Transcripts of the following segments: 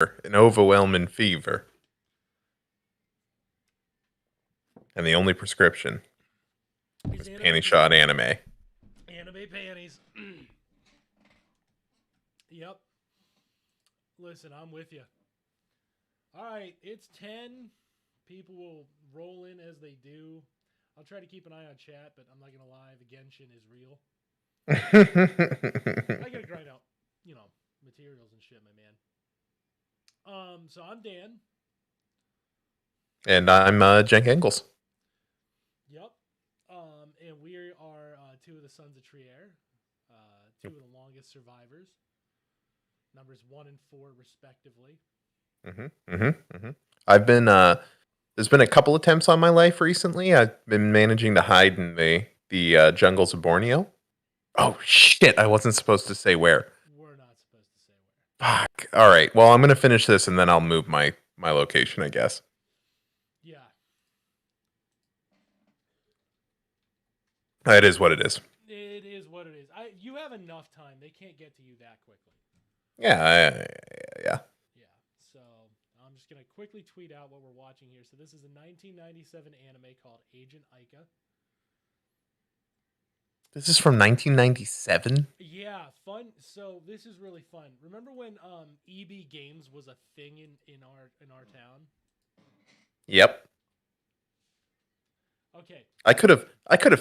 an overwhelming fever. And the only prescription is panty shot anime. Anime panties. Yep. Listen, I'm with you. All right, it's 10. People will roll in as they do. I'll try to keep an eye on chat, but I'm not going to lie. The Genshin is real. I got to grind out, materials and shit, my man. So I'm Dan. And I'm Jenk Engels. Yep. And we are two of the Sons of Trier, two of the longest survivors. Numbers 1 and 4, respectively. I've been there's been a couple attempts on my life recently. I've been managing to hide in the jungles of Borneo. Oh shit! I wasn't supposed to say where. We're not supposed to say where. Fuck. All right. Well, I'm gonna finish this and then I'll move my location, I guess. Yeah. It is what it is. It is what it is. You have enough time. They can't get to you that quickly. Yeah. Yeah. So I'm just gonna quickly tweet out what we're watching here. So this is a 1997 anime called Agent Aika. This is from 1997? Yeah, fun. So this is really fun. Remember when EB Games was a thing in our town? Yep. Okay. I could have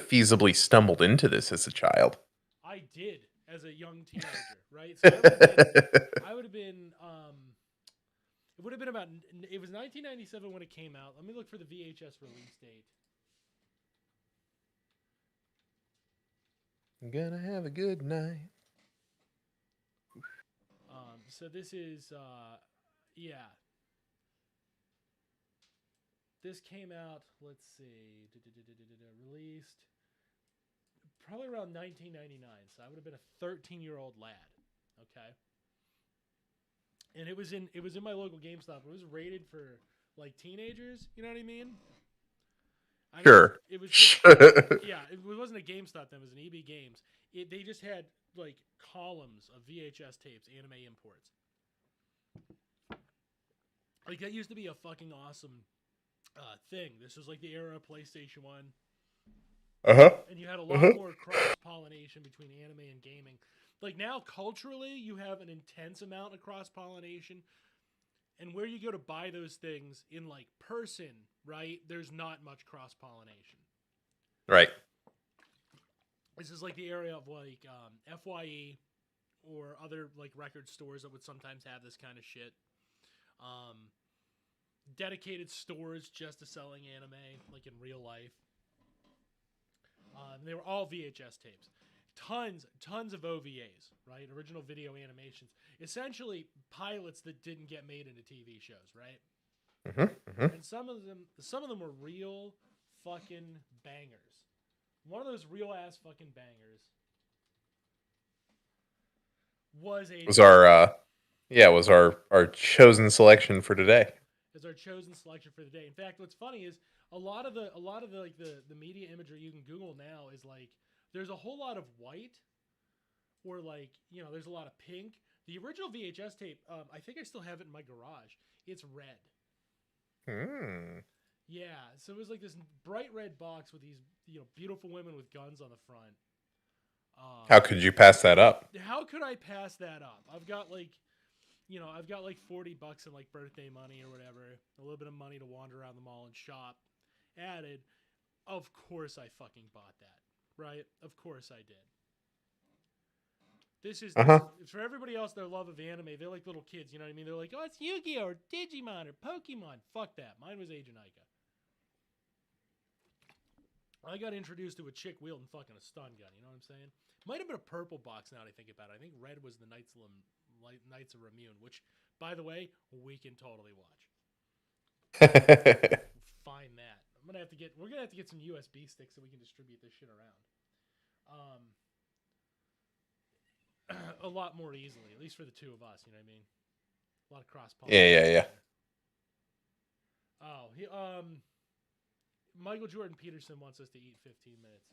feasibly stumbled into this as a child. I did as a young teenager, right? So I would have been it would have been about, it was 1997 when it came out. Let me look for the VHS release date. I'm gonna have a good night. So this is, yeah. This came out, let's see, released probably around 1999. So I would have been a 13-year-old lad, okay? And it was in my local GameStop. It was rated for like teenagers, you know what I mean? Sure. It was yeah, it wasn't a GameStop then, it was an EB Games. They just had like columns of VHS tapes, anime imports. Like that used to be a fucking awesome thing. This was like the era of PlayStation 1. And you had a lot more cross-pollination between anime and gaming. Like now, culturally, you have an intense amount of cross-pollination. And where you go to buy those things in like person, right? There's not much cross-pollination. Right. This is like the area of like FYE or other like record stores that would sometimes have this kind of shit. Dedicated stores just to selling anime, like in real life. They were all VHS tapes. Tons of OVAs, right? Original video animations. Essentially, pilots that didn't get made into TV shows, right? And some of them were real fucking bangers. One of those real ass fucking bangers was our chosen selection for today. Is our chosen selection for the day. In fact, what's funny is a lot of the like the media imagery you can Google now is like there's a whole lot of white, or like there's a lot of pink. The original VHS tape, I think I still have it in my garage. It's red. Yeah, so it was like this bright red box with these beautiful women with guns on the front. How could you pass that up? How could I pass that up? I've got like $40 in like birthday money or whatever, a little bit of money to wander around the mall and shop added. Of course I fucking bought that, right? Of course I did. This is for everybody else, their love of anime. They're like little kids, you know what I mean? They're like, oh, it's Yu-Gi-Oh! Or Digimon or Pokemon. Fuck that. Mine was Agent Aika. I got introduced to a chick wielding fucking a stun gun, you know what I'm saying? Might have been a purple box now that I think about it. I think red was the Knights of Ramune, which, by the way, we can totally watch. Find that. We're gonna have to get some USB sticks so we can distribute this shit around. A lot more easily, at least for the two of us, you know what I mean? A lot of cross-pollination. Yeah. Oh, Michael Jordan Peterson wants us to eat 15 minutes.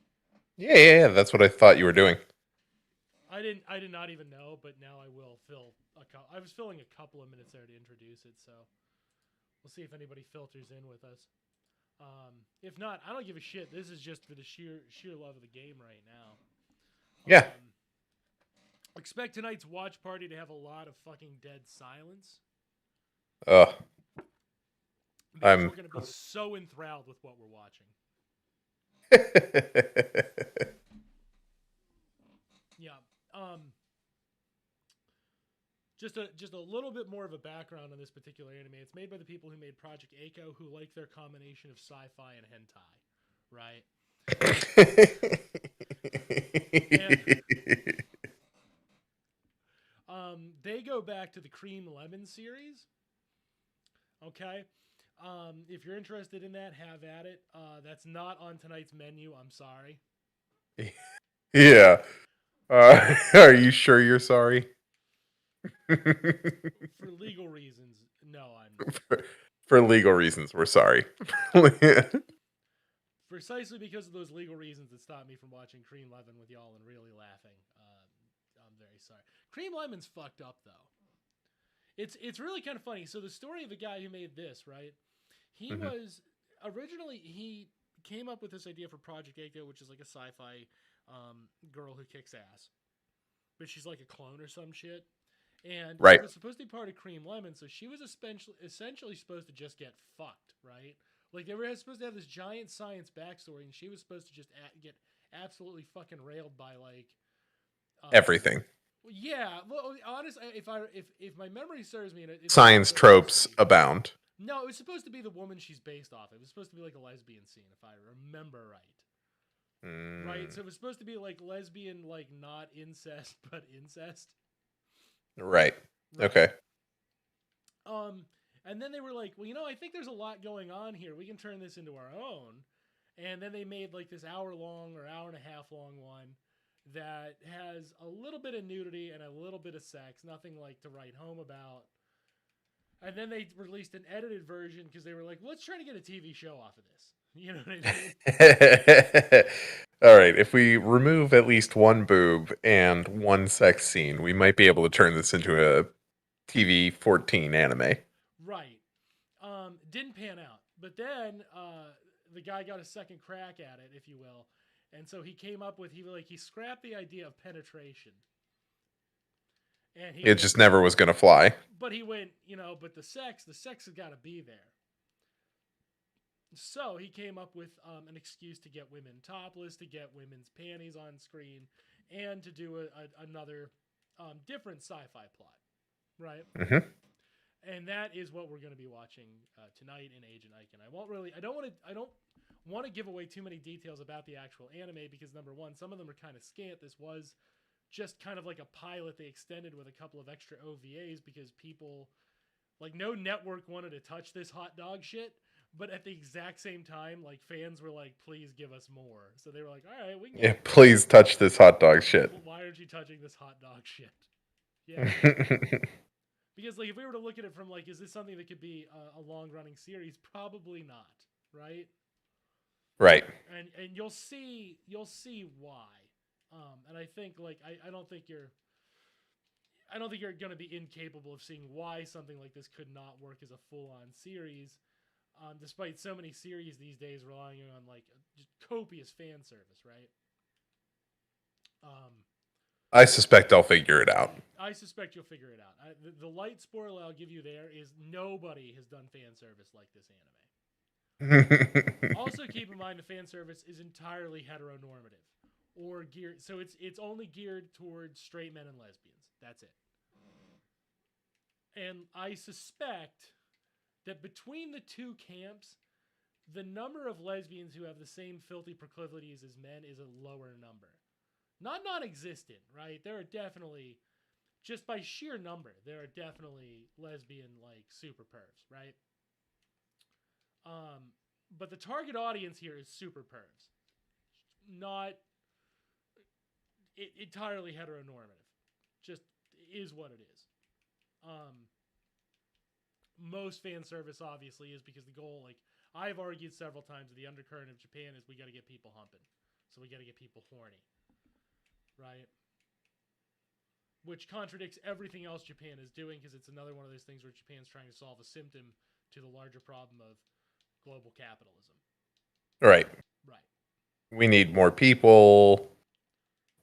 Yeah, that's what I thought you were doing. I did not even know, but now I will fill I was filling a couple of minutes there to introduce it, so we'll see if anybody filters in with us. If not, I don't give a shit. This is just for the sheer love of the game right now. Yeah. Expect tonight's watch party to have a lot of fucking dead silence. Because we're going to be so enthralled with what we're watching. Yeah. Just a little bit more of a background on this particular anime. It's made by the people who made Project Aika, who like their combination of sci-fi and hentai, right? And, they go back to the Cream Lemon series. Okay. If you're interested in that, have at it. That's not on tonight's menu. I'm sorry. Yeah. Are you sure you're sorry? For legal reasons, no, I'm not. For legal reasons, we're sorry. Precisely because of those legal reasons that stopped me from watching Cream Lemon with y'all and really laughing. I'm very sorry. Cream Lemon's fucked up though. It's really kind of funny. So the story of the guy who made this, right? He was originally he came up with this idea for Project Aika, which is like a sci-fi girl who kicks ass, but she's like a clone or some shit. And it was supposed to be part of Cream Lemon, so she was essentially supposed to just get fucked, right? Like they were supposed to have this giant science backstory, and she was supposed to just get absolutely fucking railed by like everything. Yeah, well, honestly, if my memory serves me, Science tropes abound. No, it was supposed to be the woman she's based off. It was supposed to be like a lesbian scene, if I remember right. Right, so it was supposed to be like lesbian, like not incest, but incest. Right. Okay. And then they were like, well, I think there's a lot going on here. We can turn this into our own. And then they made like this hour-long or hour-and-a-half long one that has a little bit of nudity and a little bit of sex, nothing like to write home about. And then they released an edited version because they were like, let's try to get a TV show off of this. You know what I mean? All right, if we remove at least one boob and one sex scene, we might be able to turn this into a TV 14 anime. Right. Didn't pan out. But then the guy got a second crack at it, if you will. And so he came up with, he scrapped the idea of penetration. And it just never was going to fly. But he went, but the sex has got to be there. So he came up with an excuse to get women topless, to get women's panties on screen, and to do another different sci-fi plot, right? Mm-hmm. And that is what we're going to be watching tonight in Agent Aika. I don't want to give away too many details about the actual anime because number one, some of them are kind of scant. This was just kind of like a pilot they extended with a couple of extra OVAs because people, like no network wanted to touch this hot dog shit. But at the exact same time, like fans were like, please give us more. So they were like, all right, we can. Yeah, please touch this hot dog shit. Why aren't you touching this hot dog shit? Yeah. Because like if we were to look at it from like, is this something that could be a long running series? Probably not. Right. Right. And you'll see why. And I think like, I don't think you're going to be incapable of seeing why something like this could not work as a full on series. Despite so many series these days relying on like just copious fan service, right? I suspect I'll figure it out. I suspect you'll figure it out. The light spoiler I'll give you there is nobody has done fan service like this anime. Also, keep in mind the fan service is entirely heteronormative or geared, so it's only geared towards straight men and lesbians. That's it. And I suspect that between the two camps, the number of lesbians who have the same filthy proclivities as men is a lower number. Not non-existent, right? There are definitely, just by sheer number, there are definitely lesbian, like, super pervs, right? But the target audience here is super pervs. Not entirely heteronormative. Just is what it is. Most fan service obviously is because the goal, like I've argued several times, the undercurrent of Japan is we got to get people humping, so we got to get people horny, right? which contradicts everything else Japan is doing because it's another one of those things where Japan's trying to solve a symptom to the larger problem of global capitalism. Right. Right. We need more people.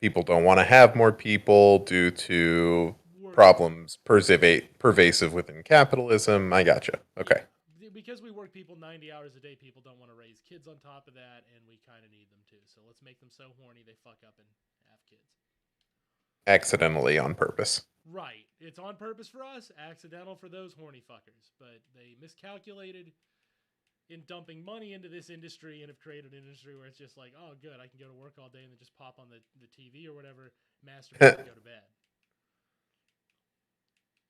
People don't want to have more people due to problems pervasive within capitalism. I gotcha. Okay. Yeah. Because we work people 90 hours a day, people don't want to raise kids on top of that, and we kind of need them too. So let's make them so horny they fuck up and have kids. Accidentally on purpose. Right. It's on purpose for us, accidental for those horny fuckers. But they miscalculated in dumping money into this industry and have created an industry where it's just like, oh, good, I can go to work all day and then just pop on the TV or whatever, masturbate and go to bed.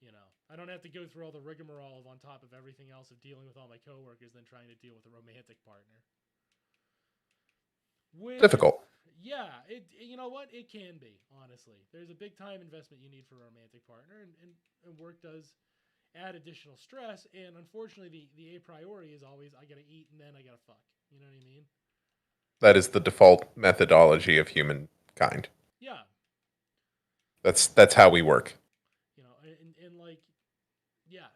You know, I don't have to go through all the rigmarole of on top of everything else of dealing with all my coworkers, then trying to deal with a romantic partner. Difficult. Yeah, you know what? It can be, honestly. There's a big time investment you need for a romantic partner, and work does add additional stress, and unfortunately the a priori is always I gotta eat and then I gotta fuck. You know what I mean? That is the default methodology of humankind. Yeah. That's how we work. You know, and like, yeah,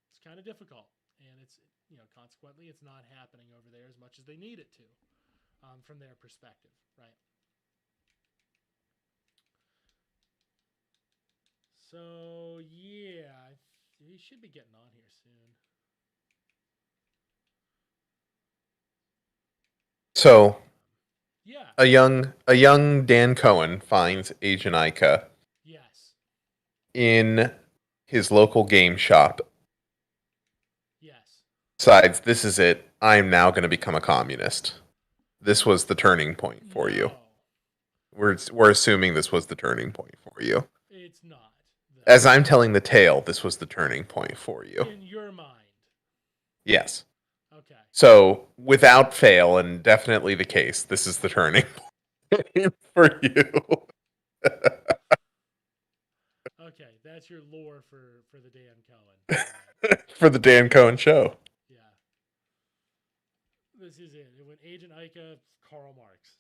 it's kind of difficult, and it's, you know, consequently it's not happening over there as much as they need it to, from their perspective, right? So yeah, he should be getting on here soon. So, yeah, a young Dan Cohen finds Agent Aika. Yes. In his local game shop. Yes. Decides this is it. I am now going to become a communist. This was the turning point for you. We're assuming this was the turning point for you. It's not. As I'm telling the tale, this was the turning point for you. In your mind. Yes. Okay. So, without fail, and definitely the case, this is the turning point for you. Okay, that's your lore for the Dan Cohen. For the Dan Cohen show. Yeah. This is it. It went Agent Aika, Karl Marx.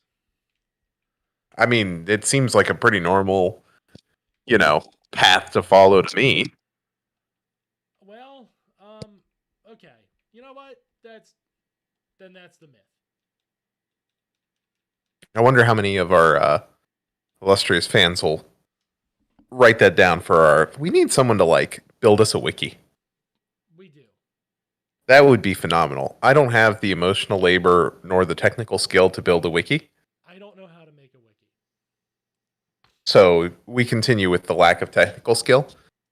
I mean, it seems like a pretty normal, you know, path to follow to me. Well, okay. You know what? That's the myth. I wonder how many of our illustrious fans will write that down for our... We need someone to, like, build us a wiki. We do. That would be phenomenal. I don't have the emotional labor nor the technical skill to build a wiki. I don't know how to make a wiki. So we continue with the lack of technical skill.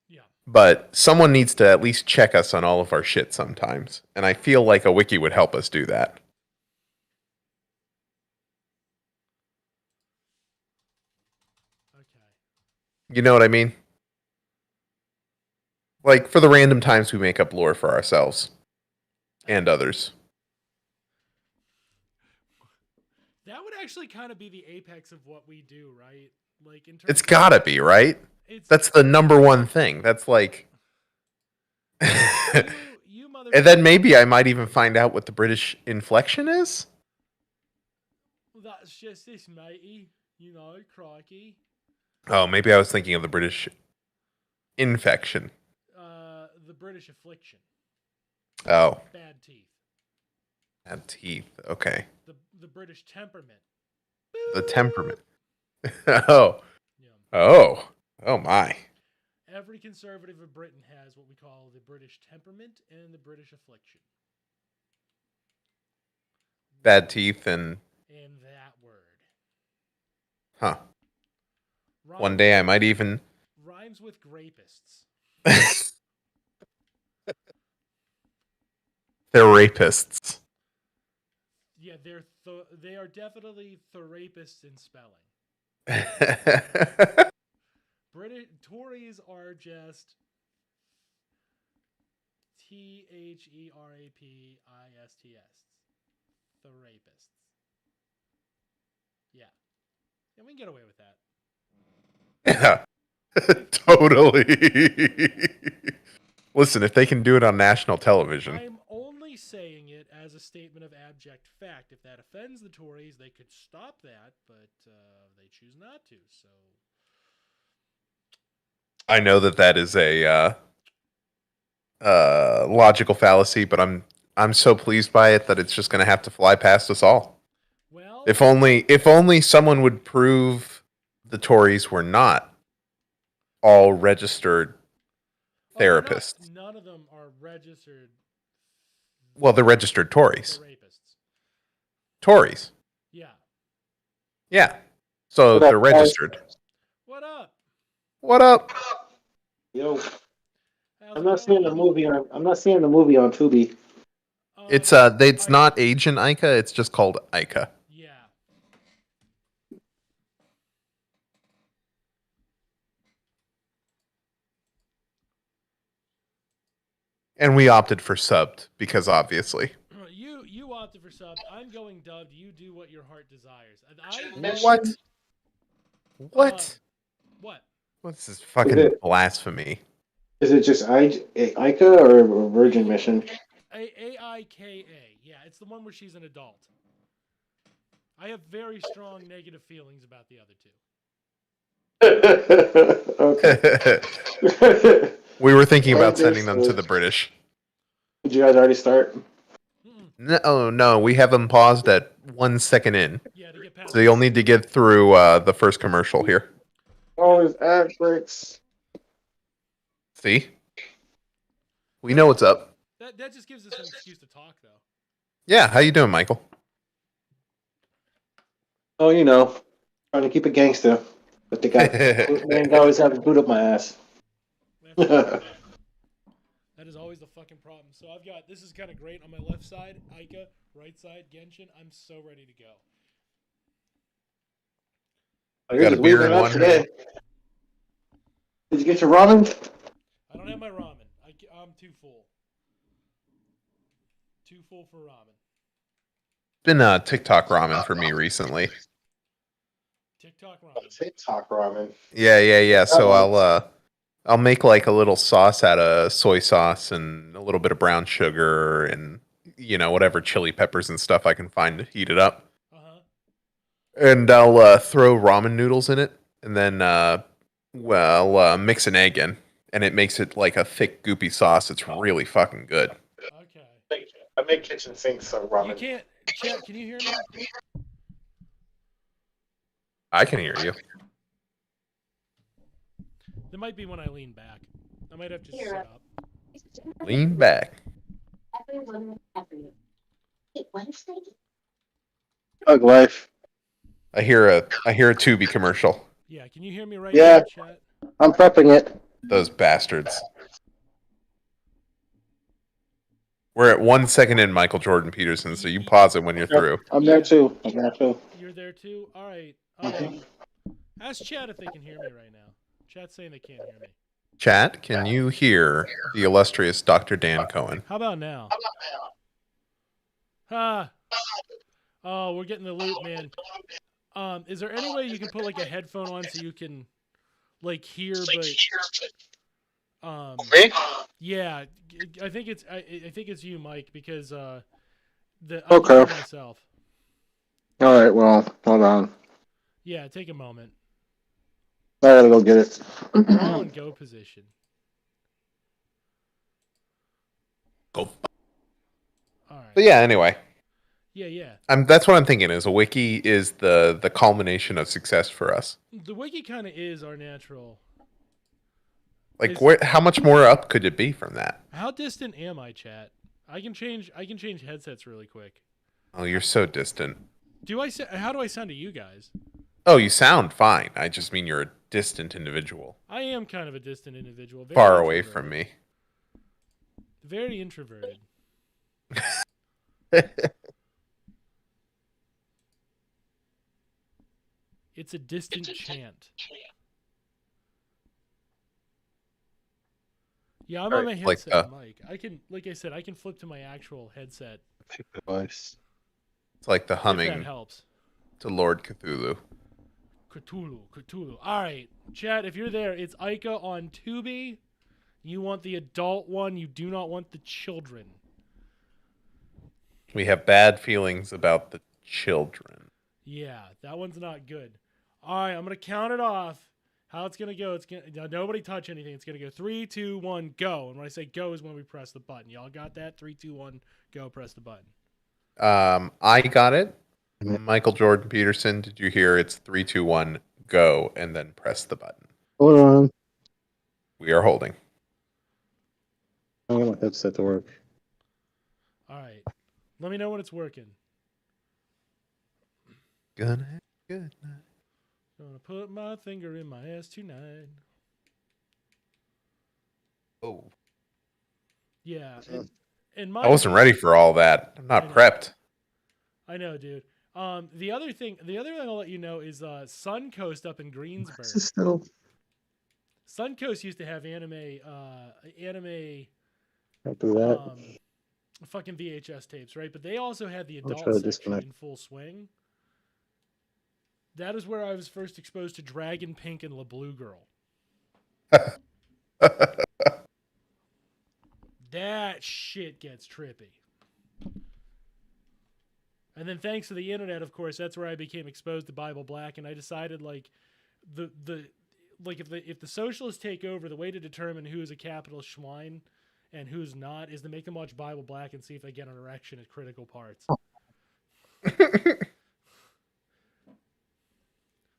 Yeah. But someone needs to at least check us on all of our shit sometimes. And I feel like a wiki would help us do that. Okay. You know what I mean? Like, for the random times we make up lore for ourselves. And others. That would actually kind of be the apex of what we do, right? Like, in terms it's gotta be, right? That's the number one thing. That's like... you and then maybe I might even find out what the British inflection is? That's just this, matey. You know, crikey. Oh, maybe I was thinking of the British infection. The British affliction. Oh. Bad teeth. Bad teeth. Okay. The British temperament. The temperament. Oh. Yeah. Oh. Oh my. Every conservative of Britain has what we call the British temperament and the British affliction. Bad teeth and... And that word. Huh. One day I might even... Rhymes with grapists. They're rapists. Yeah, they are definitely therapists in spelling. British Tories are just THERAPISTS. Therapists. Yeah. And we can get away with that. Yeah. Totally. Listen, if they can do it on national television. I'm only saying it as a statement of abject fact. If that offends the Tories, they could stop that, but they choose not to. So I know that is a logical fallacy, but I'm so pleased by it that it's just going to have to fly past us all. Well, If only someone would prove the Tories were not all registered they're not. therapists. None of them are registered. Well, they're registered They're Tories. rapists. Tories. Yeah. Yeah. So What up, they're guys? registered. What up? What up? Yo, How's I'm it not seeing going? the movie on. I'm not seeing the movie on Tubi. It's I, not Agent Aika, it's just called Aika. Yeah. And we opted for subbed because obviously. You opted for subbed. I'm going dubbed. You do what your heart desires. What? What? What? What's this Is fucking it blasphemy? just Ica or a Virgin Mission? Aika. Yeah, it's the one where she's an adult. I have very strong negative feelings about the other two. Okay. We were thinking about sending them to the British. Did you guys already start? No, we have them paused at 1 second in. Yeah, to get past. So you'll need to get through the first commercial here. Oh, there's ad breaks. See? We know what's up. That just gives us an excuse to talk, though. Yeah, how you doing, Michael? Oh, trying to keep it gangster, but they man always having food up my ass. That is always the fucking problem. So I've got, this is kind of great on my left side, Aika, right side, Genshin. I'm so ready to go. I got a beer in one hand. Did you get your ramen? I don't have my ramen. I'm too full. Too full for ramen. Been TikTok ramen for me recently. TikTok ramen. TikTok ramen. Yeah. So I'll make like a little sauce out of soy sauce and a little bit of brown sugar and whatever chili peppers and stuff I can find to heat it up. And I'll throw ramen noodles in it and then mix an egg in, and it makes it like a thick goopy sauce. It's really fucking good. Okay. I make kitchen sinks so ramen. You can't. Chat, can you hear me? I can hear you. There might be when I lean back. I might have to sit up. Lean back. Hug life. I hear a Tubi commercial. Yeah, can you hear me right Yeah. now, chat? I'm prepping it. Those bastards. We're at 1 second in, Michael Jordan Peterson, so you pause it when you're through. I'm there too. You're there too? All right. Ask chat if they can hear me right now. Chat's saying they can't hear me. Chat, can you hear the illustrious Dr. Dan Cohen? How about now? Oh, we're getting the loot, man. Is there any way you can put like a headphone on so you can like hear, but Me? yeah, I think it's you, Mike, because I Okay. can hear myself. All right. Well, hold on. Yeah, take a moment. I gotta go get it. We're all in go position. Go. All right. But yeah, anyway. Yeah. That's what I'm thinking. Is a wiki is the culmination of success for us. The wiki kind of is our natural. Like, how much more up could it be from that? How distant am I, chat? I can change headsets really quick. Oh, you're so distant. How do I sound to you guys? Oh, you sound fine. I just mean you're a distant individual. I am kind of a distant individual. Very Far away from me. Very introverted. It's a distant chant. Yeah, I'm on my headset, Mike. I can, like I said, I can flip to my actual headset. Device. It's like the humming If that helps. to Lord Cthulhu. Cthulhu. All right, chat, if you're there, it's Aika on Tubi. You want the adult one. You do not want the children. We have bad feelings about the children. Yeah, that one's not good. All right, I'm going to count it off. How it's gonna go? It's gonna nobody touch anything. It's gonna go 3, 2, 1, go. And when I say go is when we press the button. Y'all got that? 3, 2, 1, go. Press the button. I got it. Michael Jordan Peterson, did you hear? It's 3, 2, 1, go, and then press the button. Hold on. We are holding. I want my headset to work. All right. Let me know when it's working. Gonna have a good night. Gonna put my finger in my ass tonight. Oh, Yeah. And my I wasn't ready for all that. I'm not prepped. I know, dude. The other thing I'll let you know is Suncoast up in Greensburg. Suncoast used to have anime Don't do that. fucking VHS tapes, right? But they also had the I'll adult try to section disconnect. in full swing. That is where I was first exposed to Dragon Pink and La Blue Girl. That shit gets trippy. And then thanks to the internet, of course, that's where I became exposed to Bible Black, and I decided like if the socialists take over, the way to determine who is a capitalist schwein and who's not is to make them watch Bible Black and see if they get an erection at critical parts.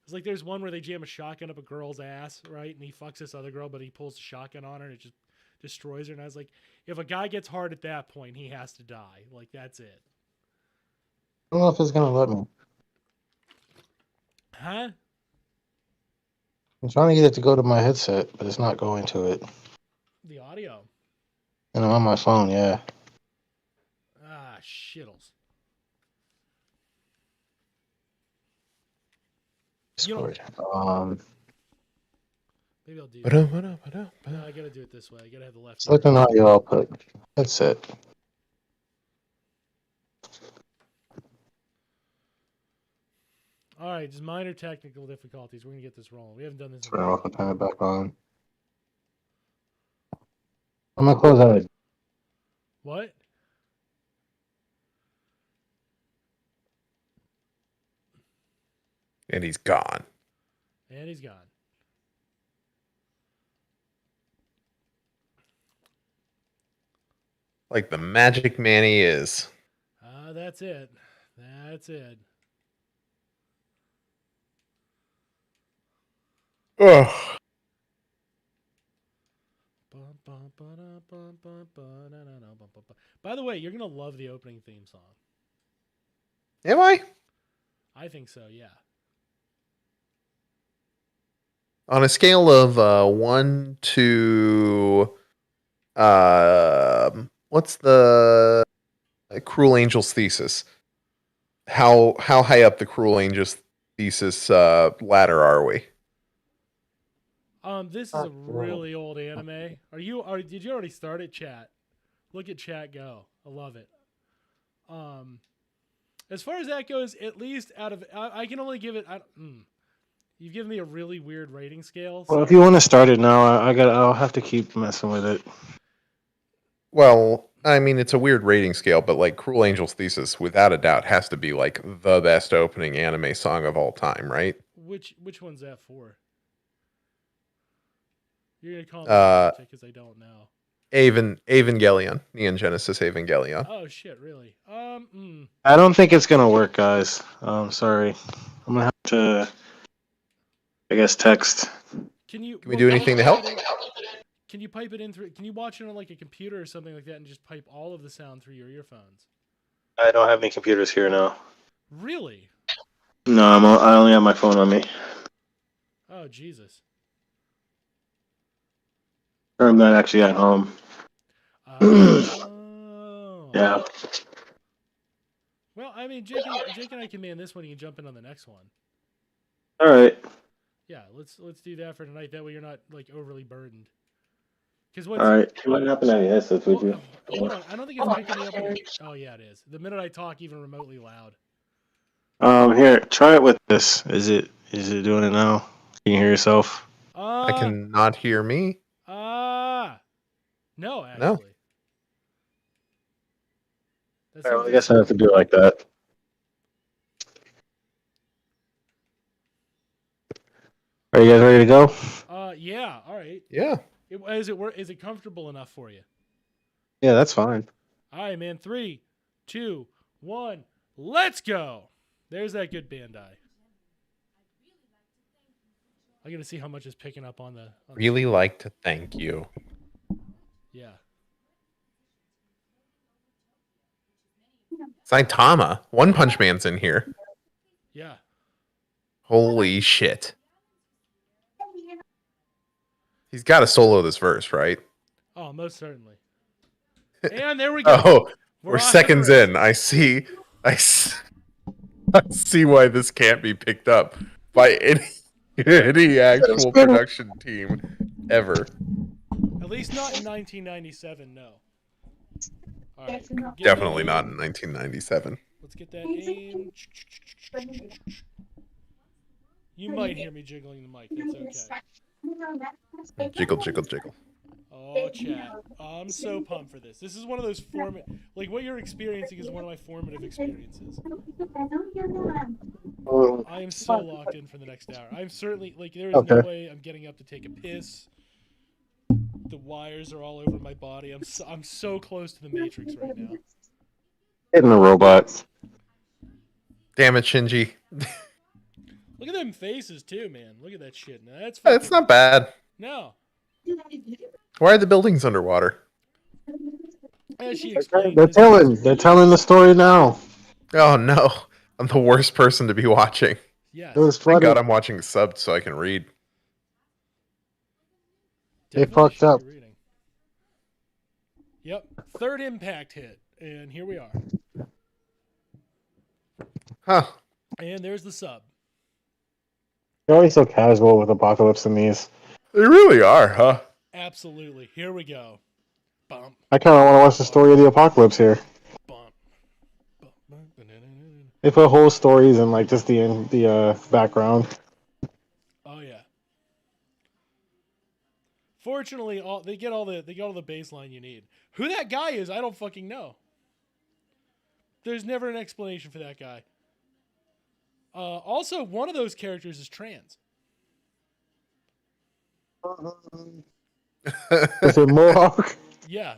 It's like there's one where they jam a shotgun up a girl's ass, right? And he fucks this other girl, but he pulls the shotgun on her and it just destroys her. And I was like, if a guy gets hard at that point, he has to die. Like, that's it. I don't know if it's gonna let me. Huh? I'm trying to get it to go to my headset, but it's not going to it. The audio. And I'm on my phone, yeah. Ah, shittles. Discord. Maybe I'll do No, I gotta do it this way. I gotta have the left. Select an audio output. Headset. All right, just minor technical difficulties. We're gonna get this rolling. We haven't done this. Turn it off and turn it back on. I'm gonna close out. What? and he's gone. And he's gone. Like the magic man he is. That's it. That's it. Ugh. By the way, you're gonna love the opening theme song. Am I? I think so. Yeah. On a scale of 1 to what's the Cruel Angel's thesis? How high up the Cruel Angel's thesis ladder are we? This is a really old anime. Did you already start it, chat? Look at chat go. I love it. As far as that goes, at least out of I can only give it. You've given me a really weird rating scale. So. Well, if you want to start it now, I'll have to keep messing with it. Well, I mean, it's a weird rating scale, but like Cruel Angel's thesis, without a doubt, has to be like the best opening anime song of all time, right? Which one's that for? You're gonna call me because I don't know. Evangelion, Neon Genesis Evangelion. Oh shit, really? I don't think it's gonna work, guys. Sorry. I'm gonna have to, I guess, text. Can we do anything to help? Can you pipe it in through? Can you watch it on like a computer or something like that and just pipe all of the sound through your earphones? I don't have any computers here now. Really? No, I only have my phone on me. Oh Jesus. I'm not actually at home. Oh. Yeah. Well, I mean, Jake and I can man this one. You can jump in on the next one. All right. Yeah, let's do that for tonight. That way you're not like overly burdened. All right. What happened to your headsets? Would you? Hold on. I don't think it's picking me up. Oh yeah, it is. The minute I talk even remotely loud. Here, try it with this. Is it doing it now? Can you hear yourself? I cannot hear me. No, actually. No. All right, well, I guess I have to do it like that. Are you guys ready to go? Yeah. All right. Yeah. Is it comfortable enough for you? Yeah, that's fine. All right, man. 3, 2, 1. Let's go. There's that good Bandai. I'm gonna see how much is picking up on the. Really like to thank you. Yeah. Saitama. One Punch Man's in here. Yeah. Holy shit. He's got to solo this verse, right? Oh, most certainly. And there we go. Oh, we're off to the seconds races. in. I see why this can't be picked up by any actual production team ever. At least not in 1997. No. All right. Definitely not in 1997. Let's get that aim. You might hear me jiggling the mic. That's okay. Jiggle, jiggle, jiggle. Oh, chat. I'm so pumped for this. This is one of those like what you're experiencing is one of my formative experiences. I am so locked in for the next hour. I'm certainly like there is no way I'm getting up to take a piss. The wires are all over my body. I'm so close to the Matrix right now. Hitting the robot. Damn it, Shinji. Look at them faces too, man. Look at that shit. Now, It's not bad. No. Why are the buildings underwater? As she explained, They're telling the story now. Oh no. I'm the worst person to be watching. Yes. It was Thank funny. God I'm watching subbed so I can read. They fucked up. Reading. Yep. Third impact hit. And here we are. Huh. And there's the sub. They're always so casual with Apocalypse in these. They really are, huh? Absolutely. Here we go. Bump. I kind of want to watch the story of the Apocalypse here. Bump. They put whole stories in like just the background. Oh yeah. Fortunately, they get all the baseline you need. Who that guy is, I don't fucking know. There's never an explanation for that guy. Also, one of those characters is trans. Is it Mohawk? Yeah.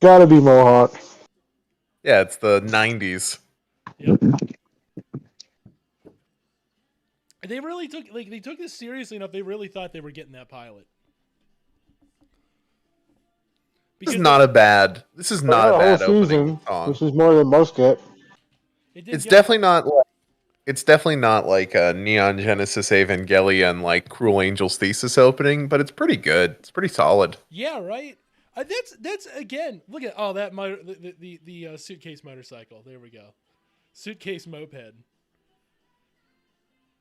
Gotta be Mohawk. Yeah, it's the 90s. Yep. They really took this seriously enough. They really thought they were getting that pilot. This is not a bad opening season, song. which is more than most get. It's definitely not like a Neon Genesis Evangelion like Cruel Angel's Thesis opening, but it's pretty good. It's pretty solid. Yeah, right. That's again. Look at the suitcase motorcycle. There we go. Suitcase moped.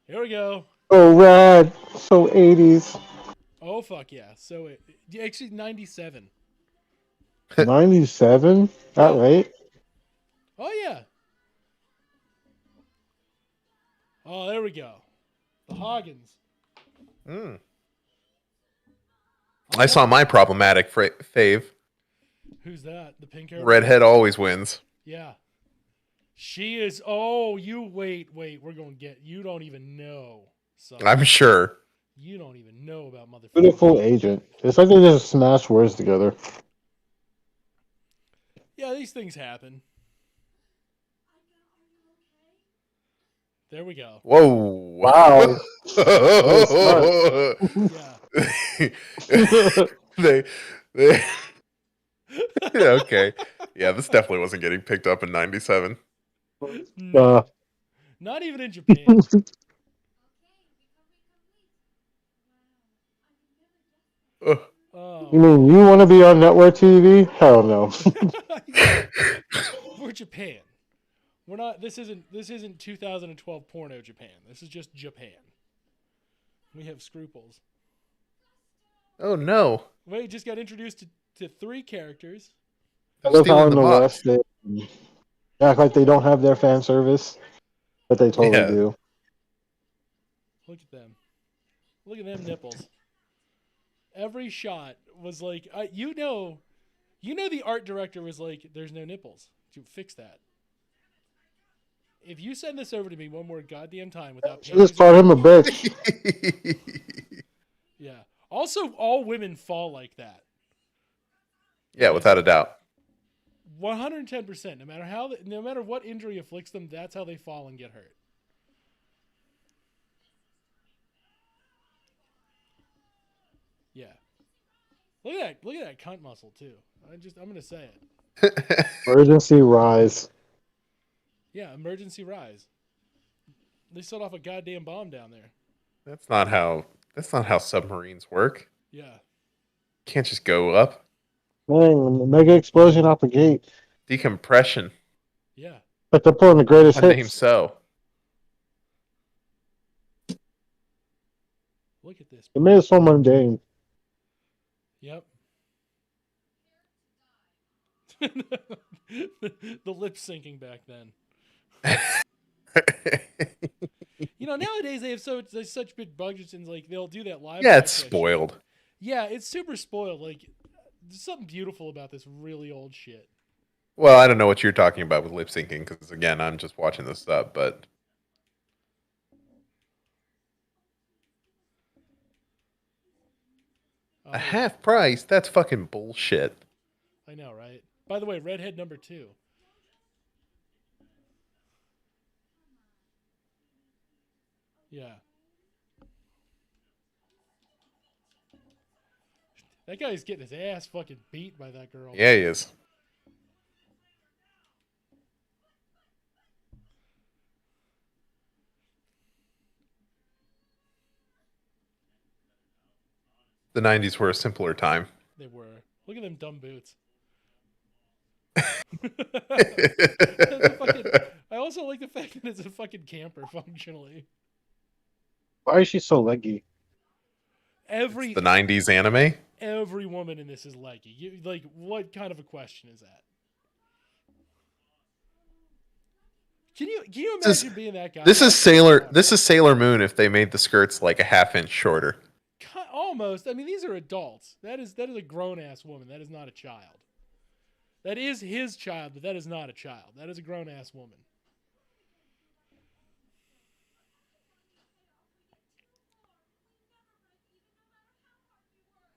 Here we go. Oh, rad. So 80s. Oh, fuck yeah. So, actually, 97. 97? That right? Oh, yeah. Oh, there we go. The Hoggins. I saw my problematic fave. Who's that? The pink hair? Redhead always wins. Yeah. She is. Oh, you wait. We're going to get. You don't even know. Son. I'm sure. You don't even know about motherfucker. Beautiful agent. It's like they just smashed words together. Yeah, these things happen. There we go. Whoa. Wow. Yeah. they yeah, okay. Yeah, this definitely wasn't getting picked up in 97. No. Not even in Japan. You mean you want to be on network TV? Hell no. We're Japan. We're not. This isn't 2012 porno Japan. This is just Japan. We have scruples. Oh no. We just got introduced to 3 characters. I love how in the West they act like they don't have their fan service, but they totally do. Look at them. Look at them nipples. Every shot was like, you know, the art director was like, "There's no nipples. To fix that." If you send this over to me one more goddamn time without She just panties, called him a bitch. yeah. Also, all women fall like that. Yeah, without a doubt. 110%. No matter what injury afflicts them, that's how they fall and get hurt. Yeah. Look at that cunt muscle too. I'm gonna say it. Emergency rise. Yeah, emergency rise. They set off a goddamn bomb down there. That's not how submarines work. Yeah. Can't just go up. Dang, mega explosion off the gate. Decompression. Yeah. Like they're pulling the greatest I name hits. so. Look at this. It made it so mundane. Yep. the lip syncing back then. Nowadays they have such big budgets and like they'll do that live. Yeah, it's podcast shit. spoiled. Yeah, it's super spoiled. Like, there's something beautiful about this really old shit. Well, I don't know what you're talking about with lip syncing because again, I'm just watching this up, but a half price? That's fucking bullshit. I know, right? By the way, redhead number 2. Yeah. That guy's getting his ass fucking beat by that girl. Yeah, he is. The 90s were a simpler time. They were. Look at them dumb boots. I also like the fact that it's a fucking camper functionally. Why is she so leggy? The 90s anime? Every woman in this is leggy. What kind of a question is that? Can you imagine being that guy? This is Sailor Moon if they made the skirts like a half-inch shorter. Almost. I mean, these are adults. That is a grown-ass woman. That is not a child. That is his child, but that is not a child. That is a grown-ass woman.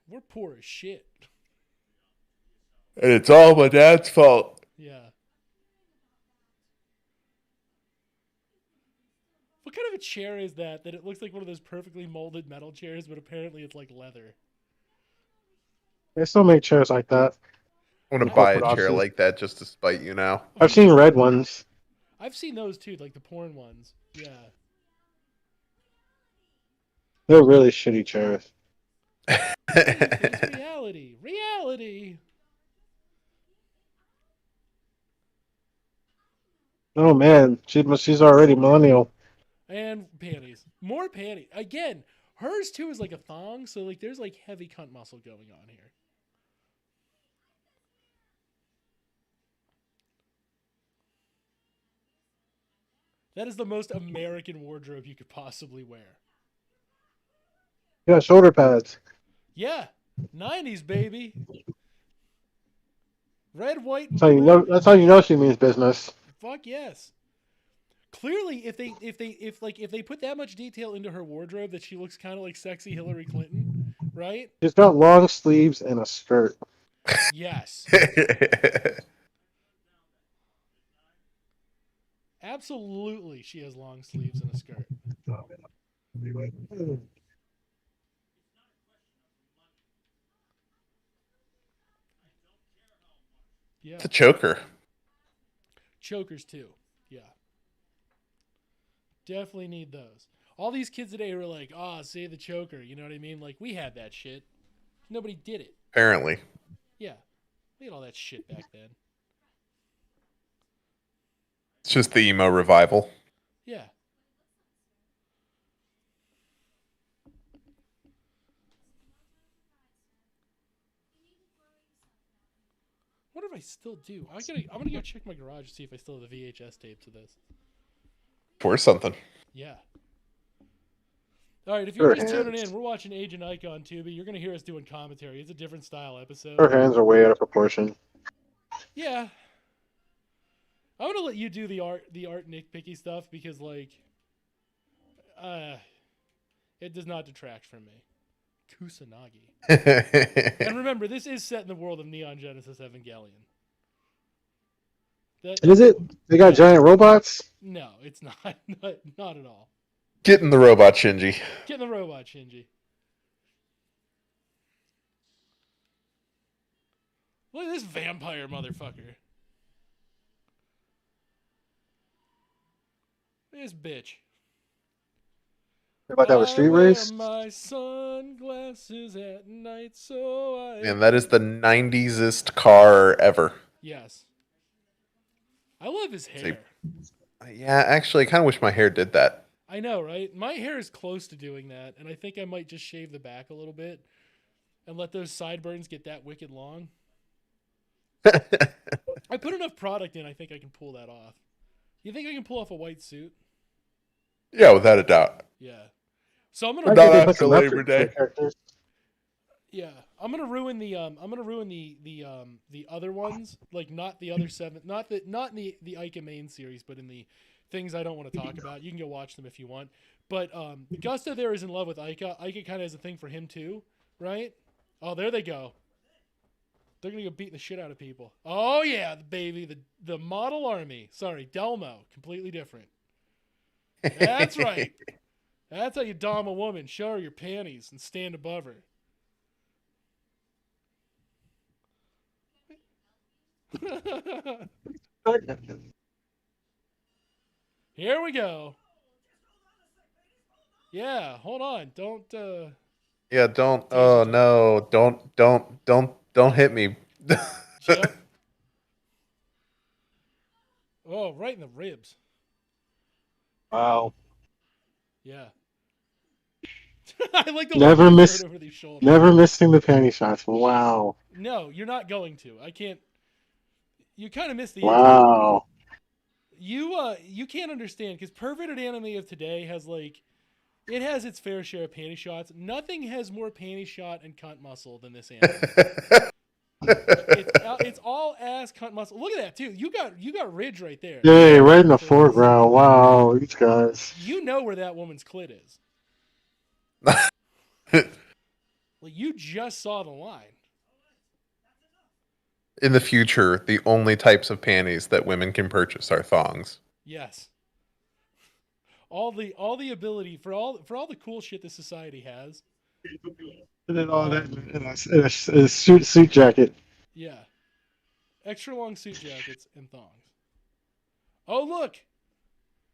We're poor as shit. And it's all my dad's fault. Yeah. What kind of a chair is that it looks like one of those perfectly molded metal chairs, but apparently it's like leather? They still make chairs like that. I want to buy a chair like that just to spite you now. I've seen red ones. I've seen those too, like the porn ones. Yeah. They're really shitty chairs. It's reality. Reality. Oh man, she's already millennial. And panties. More panties. Again, hers too is like a thong, so like there's like heavy cunt muscle going on here. That is the most American wardrobe you could possibly wear. Yeah, shoulder pads. Yeah. 90s, baby. Red, white, and That's how you know she means business. Fuck yes. Clearly, if they put that much detail into her wardrobe that she looks kind of like sexy Hillary Clinton, right? She's got long sleeves and a skirt. Yes. Absolutely, she has long sleeves and a skirt. Yeah. It's a choker. Chokers too. Yeah. Definitely need those. All these kids today were like, say the choker. You know what I mean? Like, we had that shit. Nobody did it. Apparently. Yeah. We had all that shit back then. It's just the emo revival. Yeah. What if I still do? I'm gonna go check my garage to see if I still have the VHS tapes of this. For something. Yeah. All right, if you're just tuning in, we're watching Agent Aika on Tubi. You're gonna hear us doing commentary. It's a different style episode. Her hands are way out of proportion. Yeah. I'm gonna let you do the art nitpicky stuff because like, uh, it does not detract from me. Kusanagi. And remember, this is set in the world of Neon Genesis Evangelion. Is it? They got giant robots? No, it's not. Not at all. Get in the robot, Shinji. Get in the robot, Shinji. Look at this vampire motherfucker. Look at this bitch. They're about to have a street race? I wear my sunglasses at night, so I. Man, that is the 90s-est car ever. Yes. I love his hair. Yeah, actually, I kind of wish my hair did that. I know, right? My hair is close to doing that, and I think I might just shave the back a little bit and let those sideburns get that wicked long. I put enough product in, I think I can pull that off. You think I can pull off a white suit? Yeah, without a doubt. Yeah. So I'm gonna Not after Labor Day. Yeah, I'm gonna ruin the other ones, like not the other 7, not in the Aika main series, but in the things I don't want to talk about. You can go watch them if you want. But Gusto there is in love with Aika. Aika kind of has a thing for him too, right? Oh, there they go. They're gonna go beating the shit out of people. Oh yeah, baby, the model army. Sorry, Delmo, completely different. That's right. That's how you dom a woman. Show her your panties and stand above her. Here we go. Yeah, hold on. Don't Yeah, don't. Oh no, don't hit me. Yep. Oh, right in the ribs. Wow. Yeah. I like the Never miss. over these shoulders. Never missing the panty shots. Wow. No, you're not going to. I can't. You kind of missed the wow. You can't understand because perverted anime of today has like, it has its fair share of panty shots. Nothing has more panty shot and cunt muscle than this anime. It's all ass cunt muscle. Look at that too. You got ridge right there. Yeah, right in the foreground. Wow, these guys. You know where that woman's clit is. Like you just saw the line. In the future, the only types of panties that women can purchase are thongs. Yes. All the ability for all the cool shit this society has. And then all that in a suit jacket. Yeah. Extra long suit jackets and thongs. Oh look.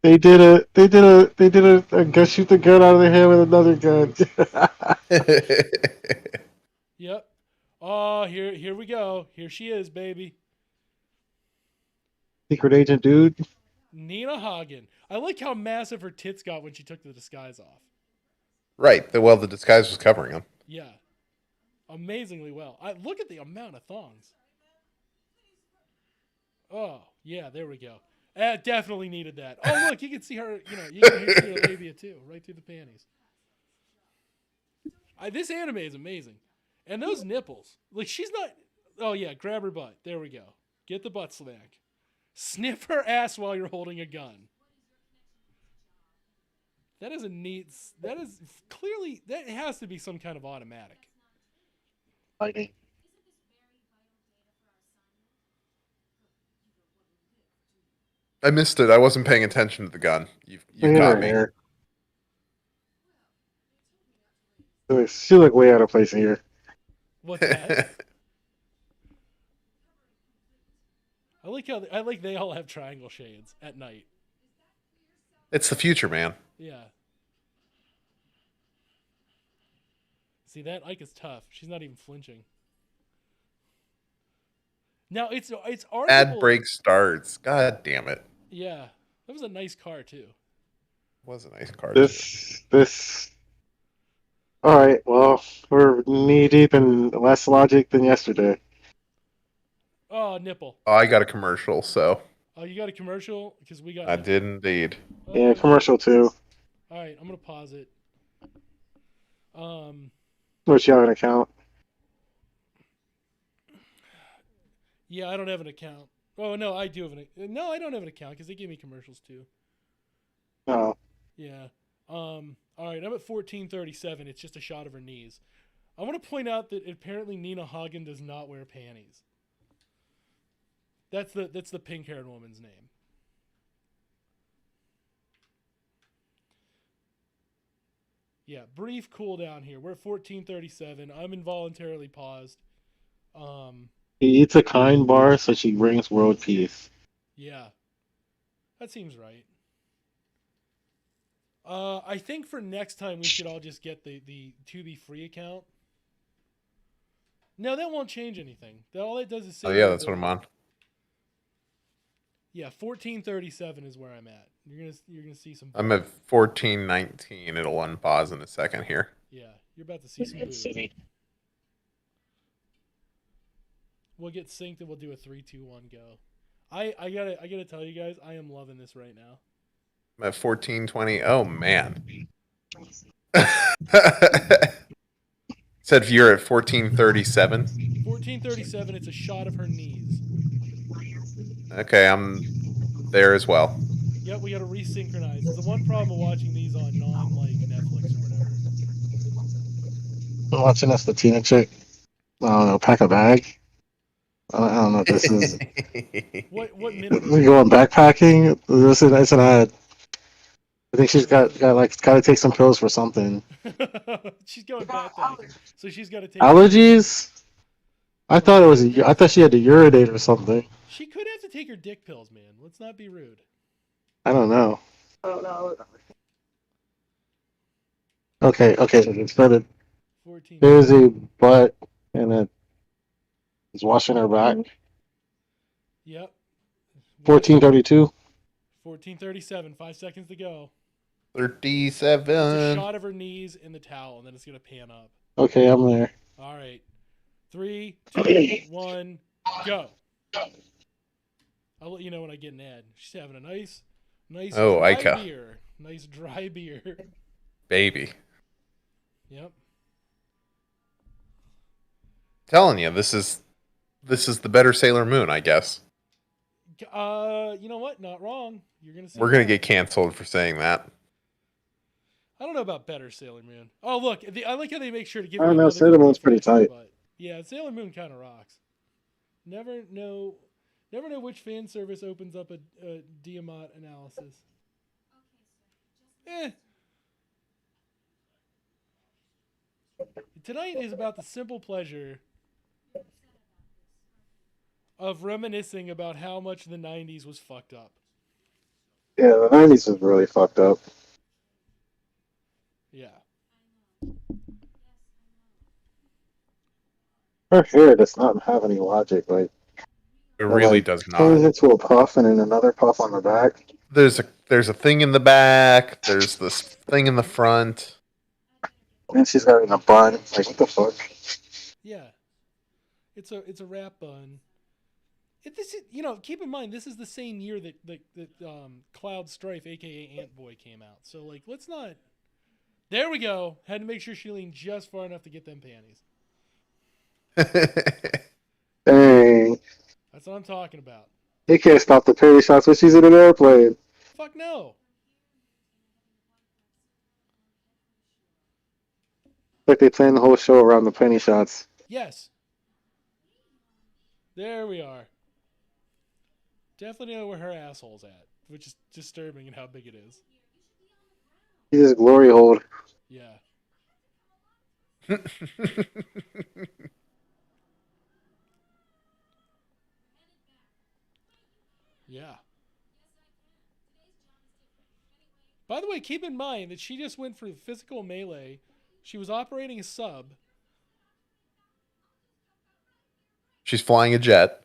They did a go shoot the gun out of their head with another gun. Yep. Oh, here we go. Here she is, baby. Secret agent dude. Nina Hagen. I like how massive her tits got when she took the disguise off. Right. Well, the disguise was covering them. Yeah. Amazingly well. Look at the amount of thongs. Oh, yeah, there we go. Definitely needed that. Oh, look, you can see her, you can see her labia too, right through the panties. This anime is amazing. And those nipples. Like, she's not... Oh, yeah, grab her butt. There we go. Get the butt smack. Sniff her ass while you're holding a gun. That is a neat... That is clearly... That has to be some kind of automatic. Fighting. I missed it. I wasn't paying attention to the gun. You got me. She look way out of place here. What's that? I like they all have triangle shades at night. It's the future, man. Yeah. See that Aika's tough. She's not even flinching. Now it's arguable. Ad break starts. God damn it. Yeah, that was a nice car too. It was a nice car. This. All right. Well, we're knee deep in less logic than yesterday. Oh, nipple. Oh, I got a commercial, so. Oh, you got a commercial? Because we got... I did indeed. Oh, yeah, commercial too. All right, I'm going to pause it. What's you have an account? Yeah, I don't have an account. Oh no, I do have an. No, I don't have an account because they give me commercials too. No. Yeah. All right, I'm at 1437. It's just a shot of her knees. I want to point out that apparently Nina Hagen does not wear panties. That's the pink-haired woman's name. Yeah, brief cooldown here. We're at 1437. I'm involuntarily paused. He eats a kind bar, so she brings world peace. Yeah, that seems right. I think for next time we should all just get the Tubi free account. No, that won't change anything. All it does is say. Oh yeah, that's what I'm on. Yeah, 1437 is where I'm at. You're gonna see some. I'm at 1419. It'll unpause in a second here. Yeah, you're about to see some boobs. We'll get synced and we'll do a 3, 2, 1, go. I gotta tell you guys, I am loving this right now. I'm at 1420. Oh man. Said you're at 1437. 1437. It's a shot of her knees. Okay, I'm there as well. Yep, we gotta resynchronize. It's the one problem of watching these on non-like Netflix or whatever. I'm watching this, the Tina chick. I don't know, pack a bag. I don't know what this is. What minute? We going backpacking? It's an ad. I think she's got to take some pills for something. She's going backpacking, so she's got to take allergies. I thought she had to urinate or something. She could have to take her dick pills, man. Let's not be rude. I don't know. Okay. It's better. 14. There's a butt and it's washing her back. Yep. 1432. 1437. 5 seconds to go. 37. It's a shot of her knees in the towel, and then it's gonna pan up. Okay, I'm there. All right. 3, 2, 1, go. I'll let you know when I get an ad. She's having a nice dry Aika. beer. Nice dry beer. Baby. Yep. Telling you, this is the better Sailor Moon, I guess. You know what? Not wrong. You're gonna see. We're gonna get canceled for saying that. I don't know about better Sailor Moon. Oh look, I like how they make sure to give. I don't know. Sailor Moon's pretty tight. But yeah, Sailor Moon kind of rocks. Never know which fan service opens up a Diamant analysis. Tonight is about the simple pleasure of reminiscing about how much the 90s was fucked up. Yeah, the 90s was really fucked up. Yeah. Her hair does not have any logic. Like it really does not. Turns into a puff and then another puff on the back. There's a thing in the back. There's this thing in the front. And she's got it in a bun. Like what the fuck? Yeah. It's a wrap bun. Keep in mind this is the same year that Cloud Strife, aka Ant Boy, came out. So like, let's not. There we go. Had to make sure she leaned just far enough to get them panties. Dang. That's what I'm talking about. He can't stop the penny shots when she's in an airplane. Fuck no. Like they planned the whole show around the penny shots. Yes. There we are. Definitely know where her asshole's at, which is disturbing in how big it is. He just glory hold. Yeah. Yeah. By the way, keep in mind that she just went for physical melee. She was operating a sub. She's flying a jet.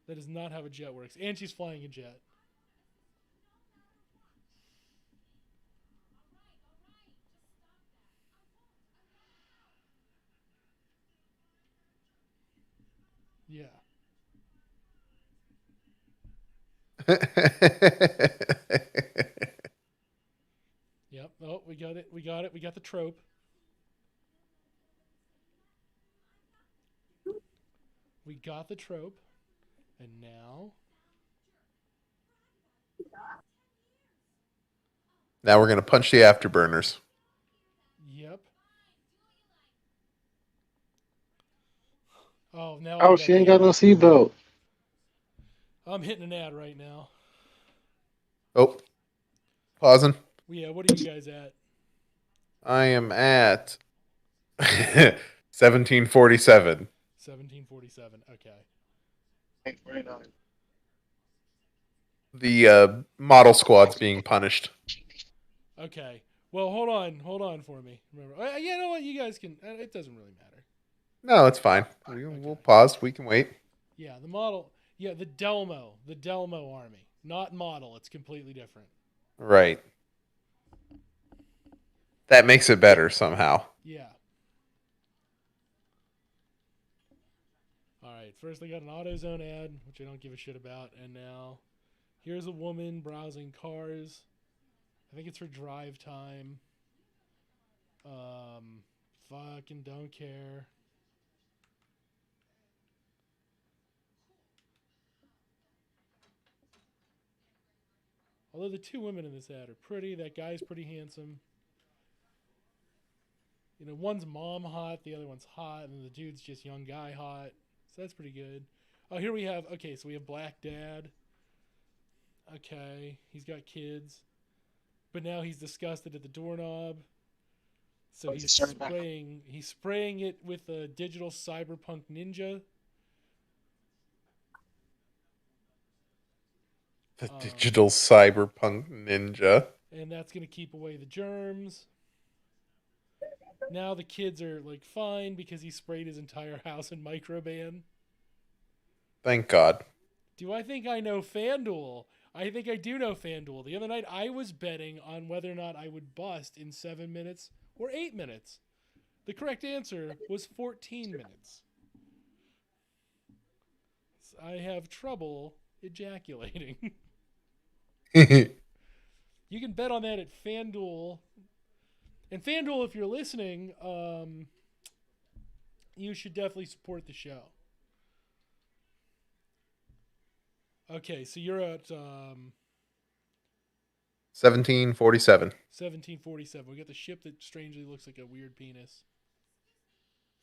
That is not how a jet works. And she's flying a jet. Yeah. Yep. Oh, we got it. We got it. We got the trope. We got the trope. And now. Now we're going to punch the afterburners. Yep. Oh, now Oh, she ain't got no seatbelt. I'm hitting an ad right now. Oh, pausing. Yeah, what are you guys at? I am at 1747. 1747. Okay. 849. The model squad's being punished. Okay. Well, hold on for me. Remember, you know what? You guys can. It doesn't really matter. No, it's fine. We'll pause. We can wait. Yeah, the model. Yeah, the Delmo army, not model. It's completely different. Right. That makes it better somehow. Yeah. All right. First, I got an AutoZone ad, which I don't give a shit about, and now here's a woman browsing cars. I think it's for drive time. Fucking don't care. Although the two women in this ad are pretty. That guy's pretty handsome. You know, one's mom hot, the other one's hot, and the dude's just young guy hot. So that's pretty good. Oh, here we have, okay, so we have Black Dad. Okay, he's got kids. But now he's disgusted at the doorknob. So he's spraying it with a digital cyberpunk ninja. The digital cyberpunk ninja. And that's going to keep away the germs. Now the kids are like fine because he sprayed his entire house in Microban. Thank God. Do I think I know FanDuel? I think I do know FanDuel. The other night I was betting on whether or not I would bust in 7 minutes or 8 minutes. The correct answer was 14 minutes. I have trouble ejaculating. You can bet on that at FanDuel. And FanDuel, if you're listening, you should definitely support the show. Okay, so you're at 1747. 1747. We got the ship that strangely looks like a weird penis.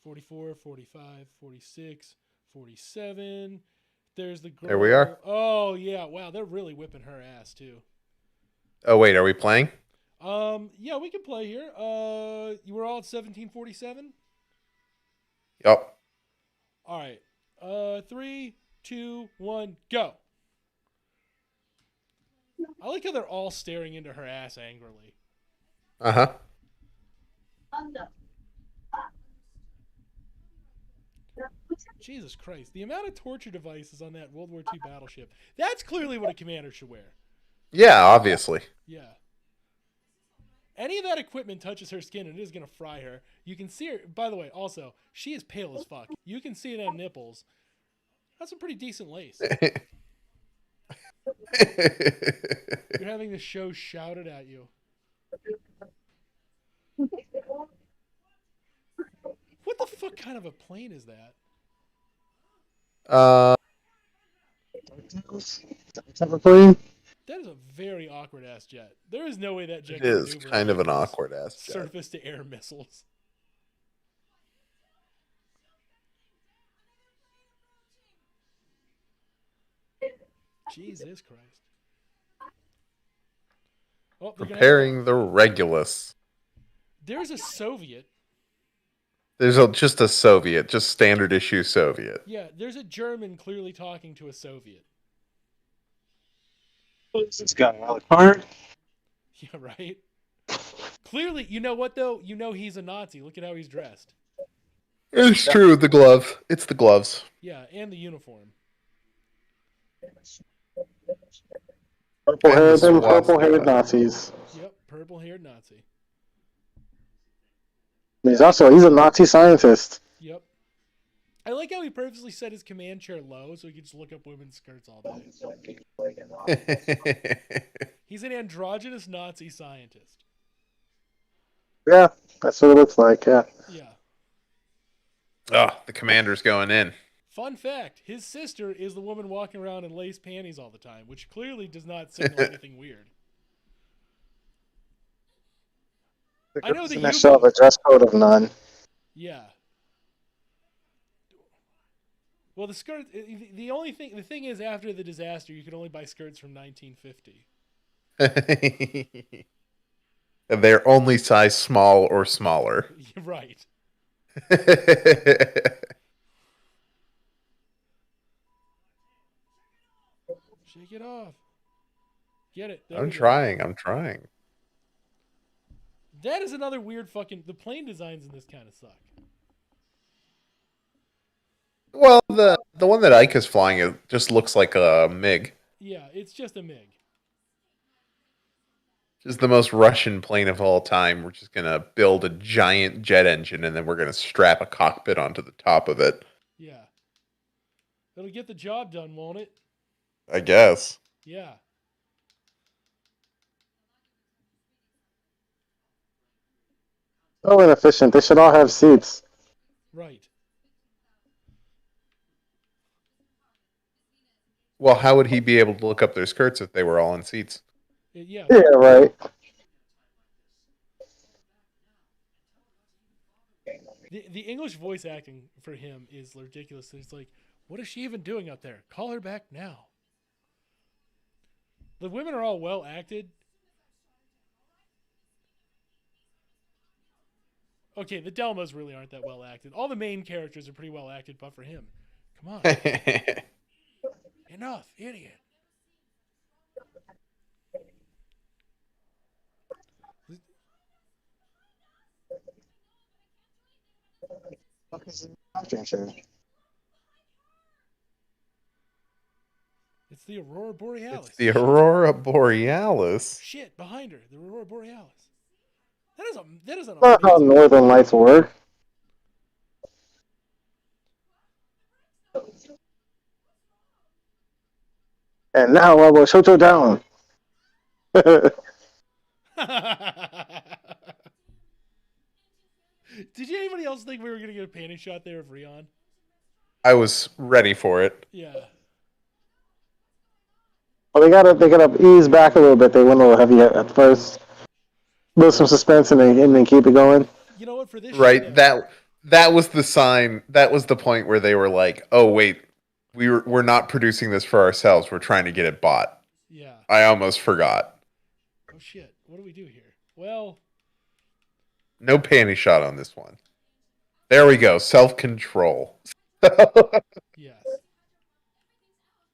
44, 45, 46, 47. There's the girl. There we are. Oh, yeah. Wow, they're really whipping her ass, too. Oh, wait, are we playing? Yeah, we can play here. You were all at 1747? Yep. All right. 3, 2, 1, go. I like how they're all staring into her ass angrily. Uh-huh. Jesus Christ. The amount of torture devices on that World War II battleship. That's clearly what a commander should wear. Yeah, obviously. Yeah. Any of that equipment touches her skin and it is going to fry her. You can see her. By the way, also, she is pale as fuck. You can see it on nipples. That's a pretty decent lace. You're having the show shouted at you. What the fuck kind of a plane is that? That is a very awkward ass jet. There is no way that jet It is kind of an awkward ass jet. Surface to air missiles. Jesus Christ. Oh, preparing the Regulus. There's a Soviet. There's just a Soviet, just standard issue Soviet. Yeah, there's a German clearly talking to a Soviet. What's this guy, Alec? Yeah, right? Clearly, you know what, though? You know he's a Nazi. Look at how he's dressed. It's true, the glove. It's the gloves. Yeah, and the uniform. Purple-haired Nazis. Yep, purple-haired Nazi. He's a Nazi scientist. Yep. I like how he purposely set his command chair low so he could just look up women's skirts all day. He's an androgynous Nazi scientist. Yeah, that's what it looks like, yeah. Yeah. Oh, the commander's going in. Fun fact: his sister is the woman walking around in lace panties all the time, which clearly does not signal anything weird. I know the Next show have a dress code of none. Yeah. Well, the skirt. The thing is, after the disaster, you could only buy skirts from 1950. They're only size small or smaller. Right. Shake it off. Get it. There I'm trying. That is another weird fucking. The plane designs in this kind of suck. Well, the one that Aika's flying, it just looks like a MiG. Yeah, it's just a MiG. Just the most Russian plane of all time. We're just gonna build a giant jet engine and then we're gonna strap a cockpit onto the top of it. Yeah. It'll get the job done, won't it? I guess. Yeah. So inefficient. They should all have seats. Right. Well, how would he be able to look up their skirts if they were all in seats? Yeah. Yeah, right. The English voice acting for him is ridiculous. It's like, what is she even doing up there? Call her back now. The women are all well acted. Okay, the Delmas really aren't that well acted. All the main characters are pretty well acted, but for him, come on. Enough, idiot. It's the Aurora Borealis. It's the Aurora Borealis. Shit, behind her, the Aurora Borealis. That is an That's not how amazing. Northern Lights work. And now I will shoot you down. Did anybody else think we were gonna get a panty shot there of Rion? I was ready for it. Yeah. Well, they gotta ease back a little bit. They went a little heavy at first. Build some suspense and then keep it going. You know what? For this Right. show, That was the sign. That was the point where they were like, "Oh wait, we're not producing this for ourselves. We're trying to get it bought." yeah. I almost forgot. Oh shit! What do we do here? Well, No panty shot on this one. There we go. Self-control. yes.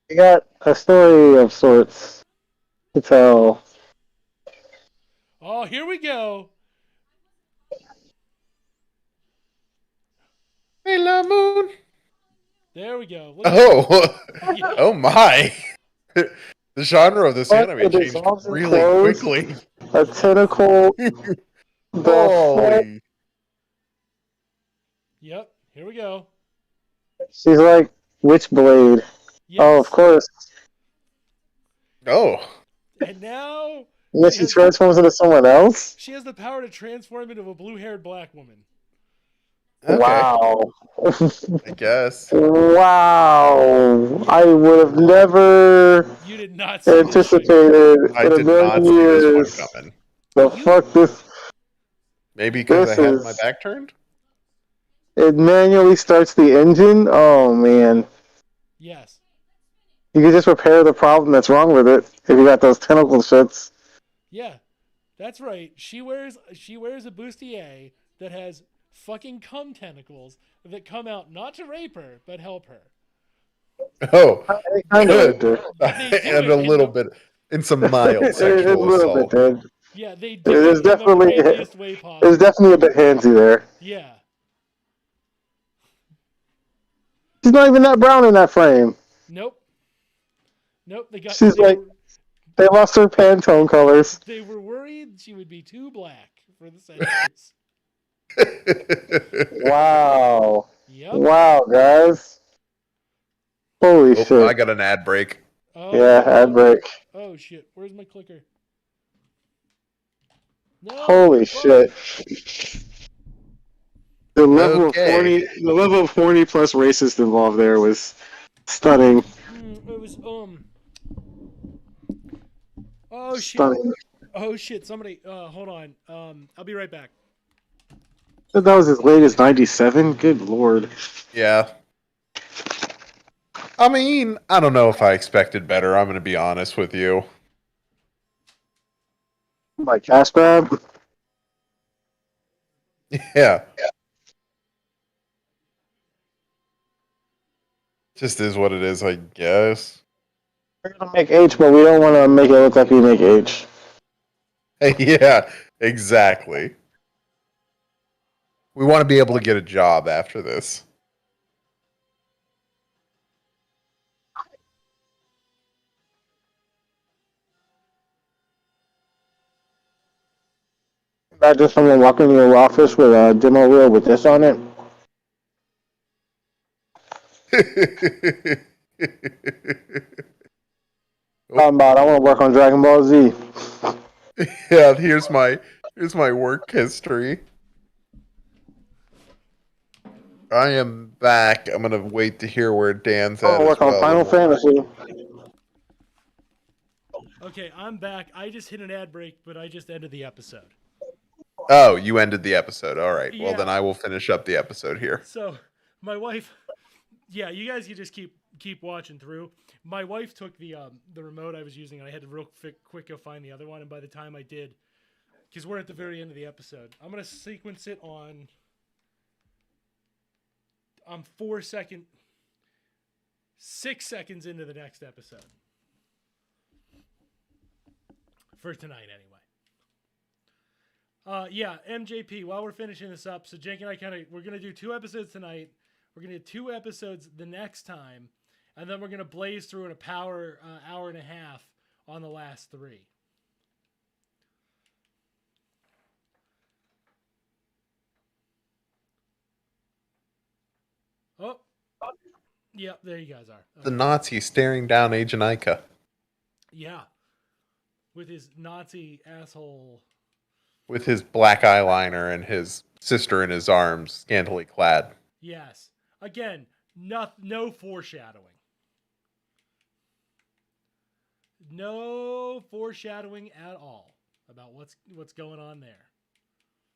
You got a story of sorts to tell. Oh, here we go. Hey, La Moon. There we go. Oh, Yeah. oh my! The genre of this anime changed really clothes, quickly. A tentacle. Holy! Yep. Here we go. She's like Witchblade. Yes. Oh, of course. Oh, And now Yeah, she transforms into someone else? she has the power to transform into a blue-haired black woman. okay. Wow. I guess. Wow. I would have never You did not see this shit. anticipated I in a did million not see years. this one coming. The fuck this. Maybe because I This have is- my back turned. It manually starts the engine? Oh, man. Yes. You can just repair the problem that's wrong with it if you got those tentacle shits. Yeah. That's right. She wears a bustier that has fucking cum tentacles that come out not to rape her, but help her. Oh, Kind good. of. And a little bit, in some mild A sexual little bit, assault. dude. Yeah, they do There's it in definitely- the rapiest way possible. There's definitely a bit handsy there. Yeah. She's not even that brown in that frame. Nope. Nope. She's like- They lost her Pantone colors. They were worried she would be too black for the sentence. Wow. Yep. Wow, guys. Holy Oh, shit. I got an ad break. Oh, Yeah, ad break. Oh shit! Where's my clicker? No. Holy fuck. shit. The level Okay. of horny plus racist involved there was stunning. It was Oh shit! Stunning. Oh shit! Somebody, hold on. I'll be right back. That was as late as 97? Good lord. Yeah. I mean, I don't know if I expected better. I'm going to be honest with you. My cash grab? Yeah. Just is what it is, I guess. We're gonna make H, but we don't want to make it look like we make H. Yeah, exactly. We want to be able to get a job after this. Imagine someone walking in your office with a demo reel with this on it. Talking about, I want to work on Dragon Ball Z. Yeah, here's my work history. I am back. I'm gonna wait to hear where Dan's I at want to as work on well. Final Fantasy. Okay, I'm back. I just hit an ad break, but I just ended the episode. Oh, you ended the episode. All right. Well, Yeah. then I will finish up the episode here. So, my wife, yeah, you guys can just keep watching through. My wife took the remote I was using, and I had to real quick go find the other one. And by the time I did, because we're at the very end of the episode, I'm gonna sequence it on. I'm 6 seconds into the next episode for tonight, anyway. Yeah, MJP. While we're finishing this up, so Jake and I we're gonna do 2 episodes tonight. We're gonna do 2 episodes the next time, and then we're gonna blaze through in a hour and a half on the last 3. Oh, yeah, there you guys are. Okay. The Nazi staring down Agent Aika. Yeah, with his Nazi asshole. With his black eyeliner and his sister in his arms, scantily clad. Yes. Again, no foreshadowing. No foreshadowing at all about what's going on there.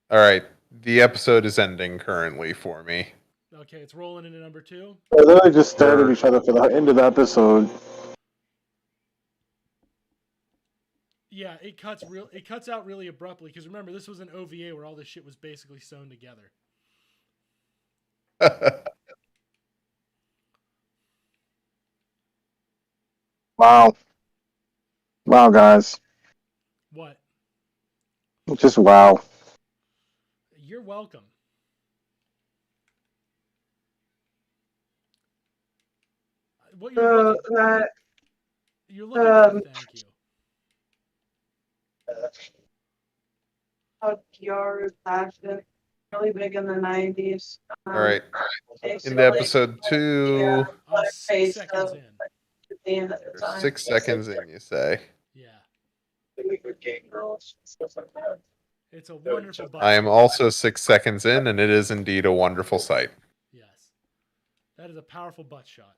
All right. The episode is ending currently for me. Okay, it's rolling into number 2. They literally just stared at each other for the end of the episode. Yeah, it cuts out really abruptly because remember this was an OVA where all this shit was basically sewn together. Wow. Wow, guys. What? Just wow. You're welcome. What you're looking for, thank you. Your fashion really big in the 90s. All right. Into episode 2. I'm 6 seconds in. 6 seconds in, you say. Yeah. It's a wonderful butt I am shot. also 6 seconds in, and it is indeed a wonderful sight. Yes. That is a powerful butt shot.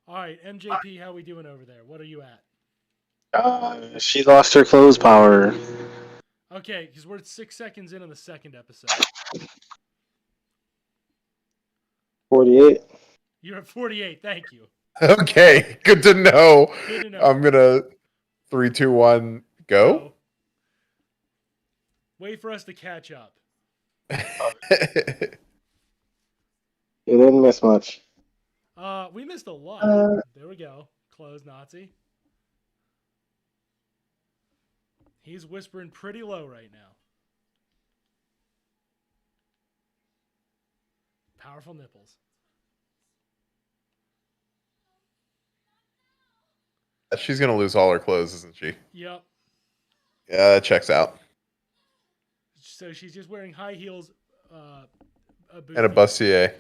All right, MJP, how we doing over there? What are you at? She lost her clothes power. Okay, because we're 6 seconds in on the second episode. 48. You're at 48. Thank you. Okay, good to know. Good to know. I'm gonna 3, 2, 1, go. Wait for us to catch up. You didn't miss much. We missed a lot. There we go. Close Nazi. He's whispering pretty low right now. Powerful nipples. She's gonna lose all her clothes, isn't she? Yep. Yeah, that checks out. So she's just wearing high heels, And a bustier.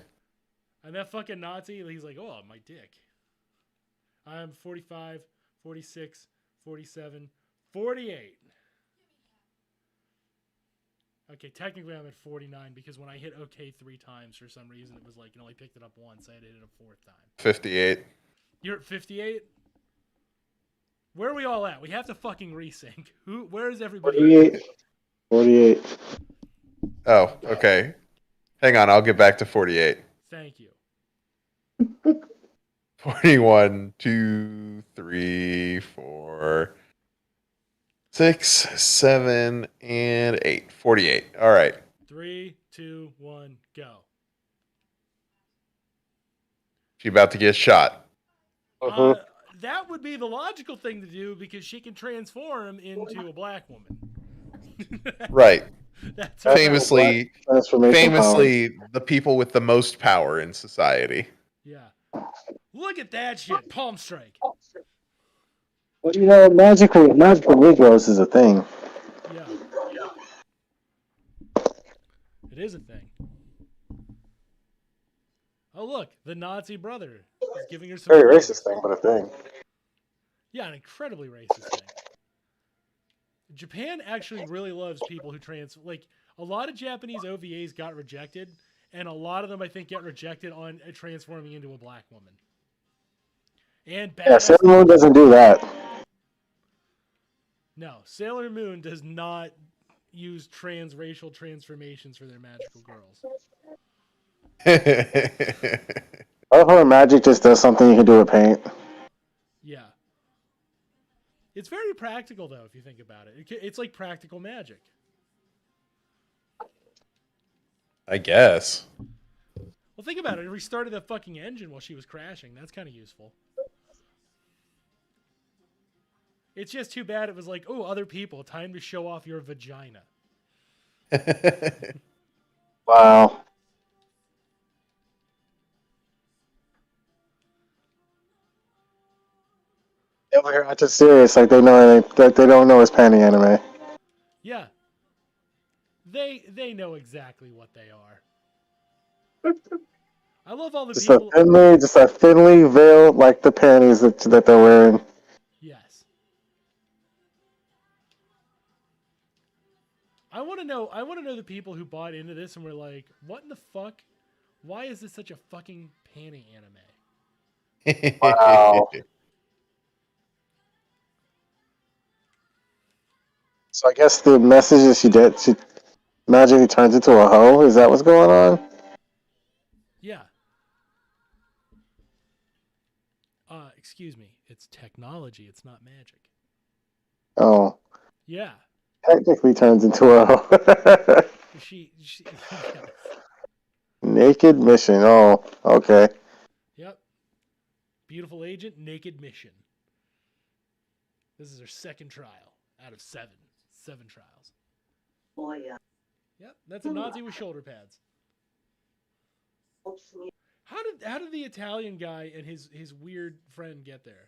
And that fucking Nazi, he's like, oh, my dick. I'm 45, 46, 47, 48. Okay, technically I'm at 49 because when I hit OK 3 times for some reason it was like it only picked it up once. I had to hit it a fourth time. 58. You're at 58? Where are we all at? We have to fucking resync. Where is everybody? 48. 48. Oh, okay. Hang on, I'll get back to 48. Thank you. 41, 2, 3, 4, 6, 7, and 8. 48. All right. 3, 2, 1, go. She about to get shot. That would be the logical thing to do because she can transform into a black woman. Right. That's famously, power. the people with the most power in society. Yeah. Look at that shit. Palm strike. Well, you know, magical Negroes is a thing. Yeah. It is a thing. Oh, look. The Nazi brother is giving her some... Very racist thing, but a thing. Yeah, an incredibly racist thing. Japan actually really loves people who like, a lot of Japanese OVAs got rejected, and a lot of them, I think, get rejected on transforming into a black woman. And yeah, Sailor Moon doesn't do that. No, Sailor Moon does not use transracial transformations for their magical girls. I love how magic just does something you can do with paint. Yeah. It's very practical, though, if you think about it. It's like practical magic. I guess. Well, think about it. It restarted the fucking engine while she was crashing. That's kind of useful. It's just too bad it was like, oh, other people, time to show off your vagina. Wow. Yeah, but I'm just serious. Like they don't know it's panty anime. Yeah. They know exactly what they are. I love all the people. Just a thinly veiled, like the panties that they're wearing. Yes. I want to know the people who bought into this and were like, what in the fuck? Why is this such a fucking panty anime? Wow. So I guess the message is she magically turns into a hoe? Is that what's going on? Yeah. Excuse me. It's technology. It's not magic. Oh. Yeah. Technically turns into a hoe. She yes. Naked mission. Oh, okay. Yep. Beautiful agent, naked mission. This is her second trial out of 7. 7 trials. Oh, yeah. Yep, that's a Nazi with shoulder pads. How did the Italian guy and his weird friend get there?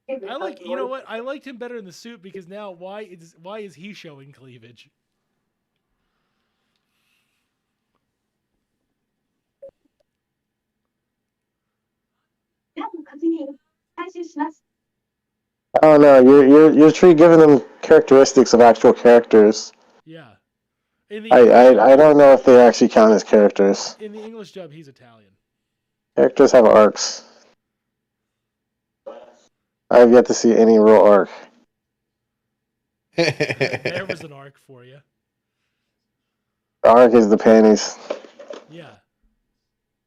You know what? I liked him better in the suit because now why is he showing cleavage? I don't know. You're giving them characteristics of actual characters. Yeah. I don't know if they actually count as characters. In the English dub, he's Italian. Characters have arcs. I have yet to see any real arc. There was an arc for you. The arc is the panties. Yeah.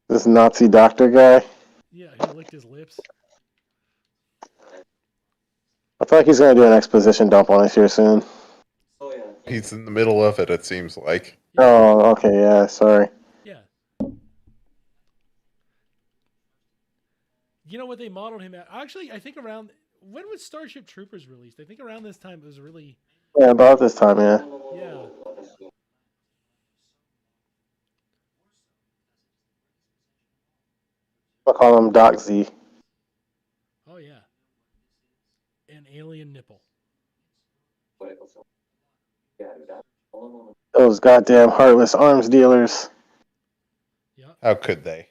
This Nazi doctor guy. Yeah, he licked his lips. I feel like he's going to do an exposition dump on us here soon. He's in the middle of it, it seems like. Yeah. Oh, okay, yeah, sorry. Yeah. You know what they modeled him at? Actually, I think around... When was Starship Troopers released? I think around this time it was really... Yeah, about this time, yeah. Yeah. I'll call him Doc Z. Oh, yeah. An alien nipple. Those goddamn heartless arms dealers. Yeah. How could they?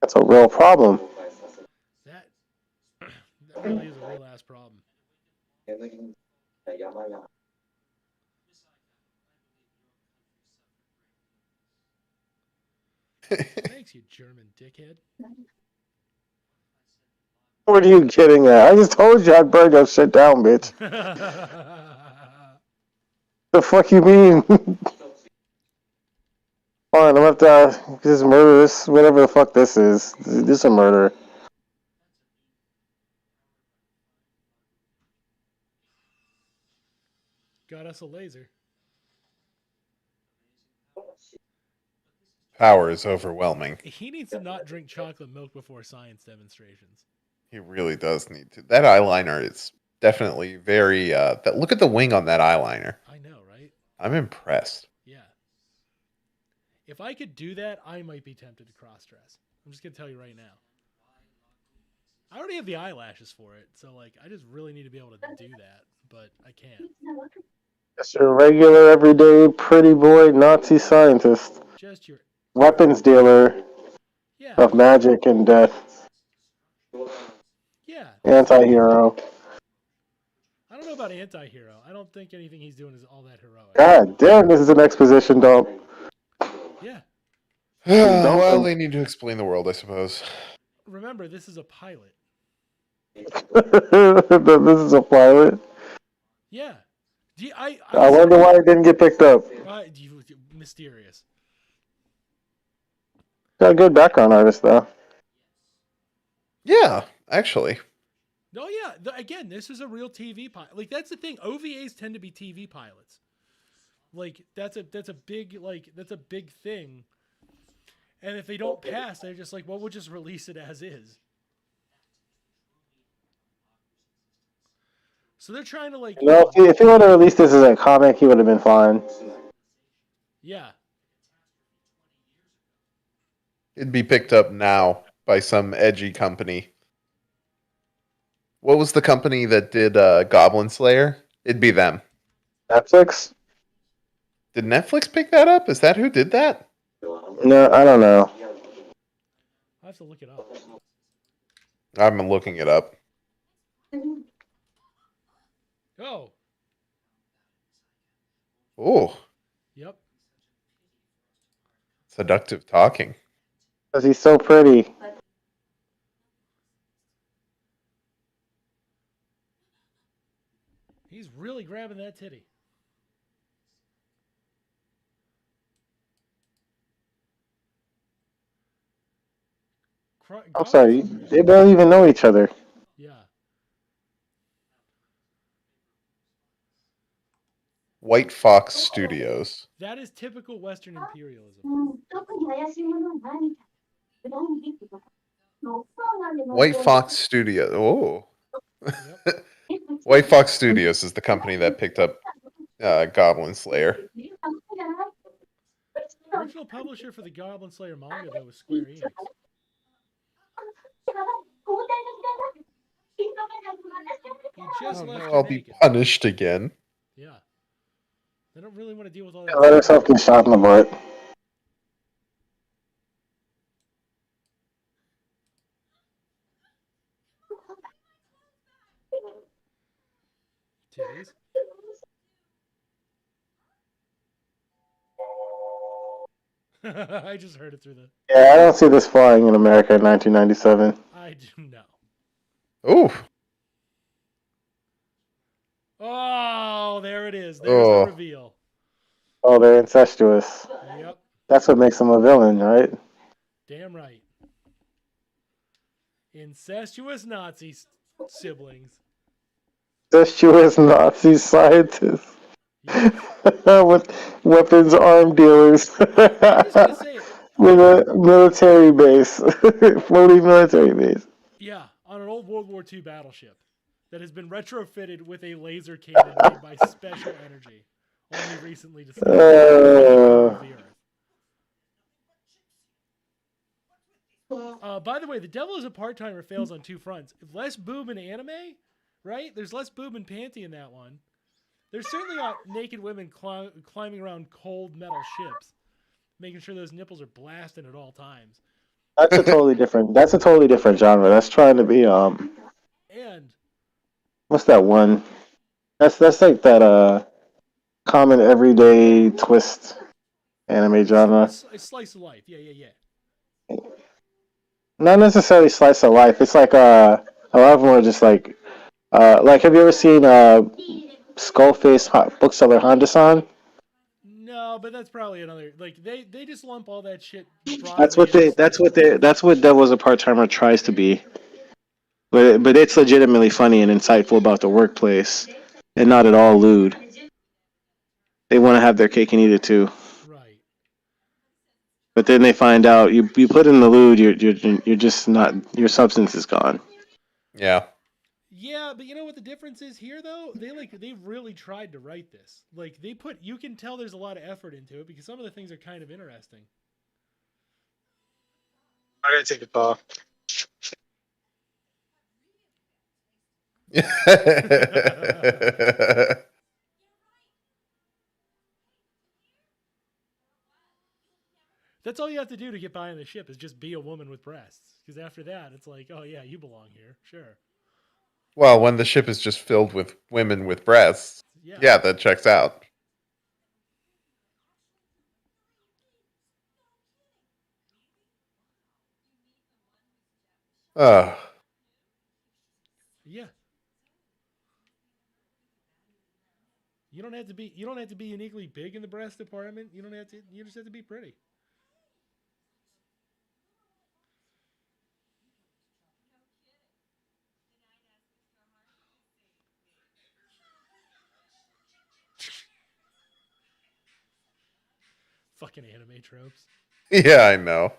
That's a real problem. That really is a real ass problem. Thanks, you German dickhead. What are you getting at? I just told you I'd burn your shit down, bitch. The fuck you mean? Fine, I'm gonna have to just murder this, whatever the fuck this is. This is a murder. Got us a laser. Power is overwhelming. He needs to not drink chocolate milk before science demonstrations. He really does need to. That eyeliner is definitely very. Look at the wing on that eyeliner. I know, right? I'm impressed. Yeah. If I could do that, I might be tempted to cross-dress. I'm just gonna tell you right now. I already have the eyelashes for it, so like I just really need to be able to do that, but I can't. Just your regular, everyday, pretty boy, Nazi scientist. Just your Weapons dealer of magic and death. Yeah. Anti-hero. I don't know about anti-hero. I don't think anything he's doing is all that heroic. God damn, this is an exposition dump. Yeah. Well, they need to explain the world, I suppose. Remember, this is a pilot. This is a pilot? Yeah. I wonder why it didn't get picked up. Mysterious. Got a good background artist, though. Yeah, actually. Oh yeah. Again, this is a real TV pilot. Like that's the thing. OVAs tend to be TV pilots. Like that's a big thing. And if they don't pass, they're just like, well, we'll just release it as is. So they're trying to like. If he would have released this as a comic, he would have been fine. Yeah. It'd be picked up now by some edgy company. What was the company that did Goblin Slayer? It'd be them. Netflix? Did Netflix pick that up? Is that who did that? No, I don't know. I have to look it up. I'm looking it up. Oh. Oh. Yep. Seductive talking. Because he's so pretty. He's really grabbing that titty. I'm sorry, they don't even know each other. Yeah. White Fox Studios. That is typical Western imperialism. White Fox Studios. Oh. Yep. White Fox Studios is the company that picked up Goblin Slayer. Original publisher for the Goblin Slayer manga, though, was Square Enix. I'll be punished again. Yeah. They don't really want to deal with all that. Let herself get shot in the butt. Titties. I just heard it through the... Yeah, I don't see this flying in America in 1997. I do know. Ooh. Oh, there it is. There's the reveal. Oh, they're incestuous. Yep. That's what makes them a villain, right? Damn right. Incestuous Nazi siblings. Incestuous Nazi scientists. Yep. With weapons arm dealers. I'm just gonna say it. With a military base. Floating military base. Yeah, on an old World War II battleship that has been retrofitted with a laser cannon made by Special Energy, only recently discovered. By the way, The Devil is a Part-Timer fails on two fronts. Less boob in anime, right? There's less boob and panty in that one. There's certainly not naked women climbing around cold metal ships, making sure those nipples are blasting at all times. That's a totally different. That's a totally different genre. That's trying to be And what's that one? That's like that common everyday twist anime genre. it's slice of life. Yeah, yeah, yeah. Not necessarily slice of life. It's like a lot of them are just like have you ever seen Skullface Bookseller Honda-san? No, but that's probably another. Like they just lump all that shit That's broadly what into they. That's what they. That's what Devil's a Part Timer tries to be. But it's legitimately funny and insightful about the workplace, and not at all lewd. They want to have their cake and eat it too. Right. But then they find out you put in the lewd, you're just not, your substance is gone. Yeah. Yeah, but you know what the difference is here though? They really tried to write this. Like you can tell there's a lot of effort into it because some of the things are kind of interesting. I gotta take a call. That's all you have to do to get by on the ship is just be a woman with breasts. Because after that, it's like, oh yeah, you belong here. Sure. Well, when the ship is just filled with women with breasts, Yeah. yeah, that checks out. Uh, Yeah. You don't have to be uniquely big in the breast department. You just have to be pretty. Fucking anime tropes. yeah, I know.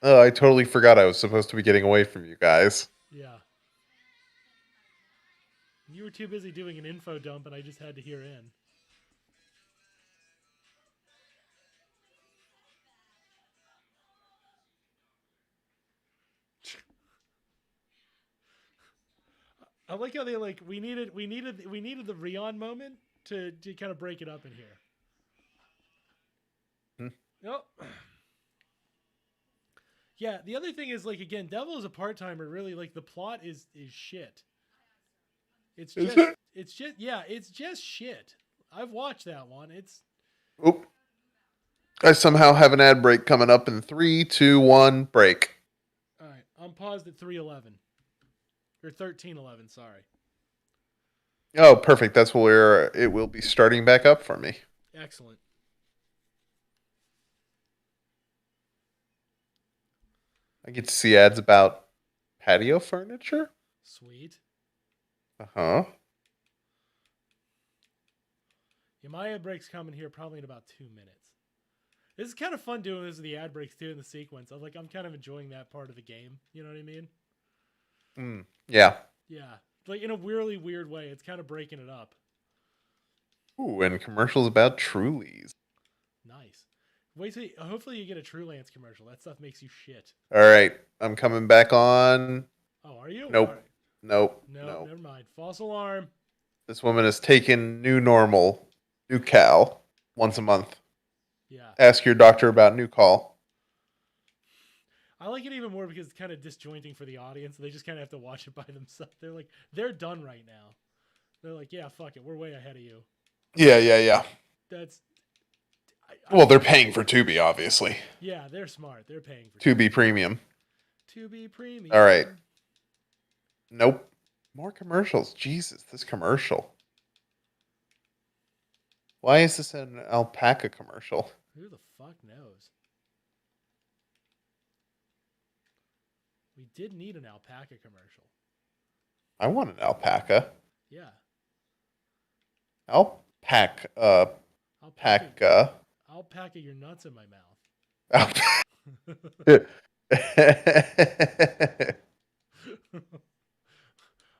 Oh, I totally forgot I was supposed to be getting away from you guys. Yeah. You were too busy doing an info dump and I just had to hear in. I like how they like we needed the Rion moment to kind of break it up in here. Hmm. Nope. Yeah, the other thing is like again, Devil is a part timer. Really, like the plot is shit. It's Is just it? it's just yeah, it's just shit. I've watched that one. It's Oop. I somehow have an ad break coming up in 3, 2, 1, break. all right. I'm paused at 3:11 or 13:11. Sorry. Oh, perfect. That's where it will be starting back up for me. Excellent. I get to see ads about patio furniture. Sweet. Uh-huh. Yeah, my ad break's coming here probably in about 2 minutes. This is kind of fun doing this with the ad breaks too in the sequence. I'm kind of enjoying that part of the game. You know what I mean? Yeah. Yeah. Like in a weirdly weird way. It's kind of breaking it up. Ooh, and commercials about Trulies. Nice. Wait till hopefully you get a True Lance commercial. That stuff makes you shit. All right. I'm coming back on. Oh, are you? Nope. All right. Nope. No, No. never mind. False alarm. This woman has taken new normal, new cal, once a month. Yeah. Ask your doctor about new call. I like it even more because it's kind of disjointing for the audience. They just kind of have to watch it by themselves. They're done right now. They're like, yeah, fuck it. We're way ahead of you. Yeah. That's. Well, they're paying for Tubi, obviously. Yeah, they're smart. They're paying for Tubi Premium. Tubi Premium. All right. Nope. More commercials. Jesus, this commercial. Why is this an alpaca commercial? Who the fuck knows? We did need an alpaca commercial. I want an alpaca. Yeah. Alpaca. Alpaca your nuts in my mouth.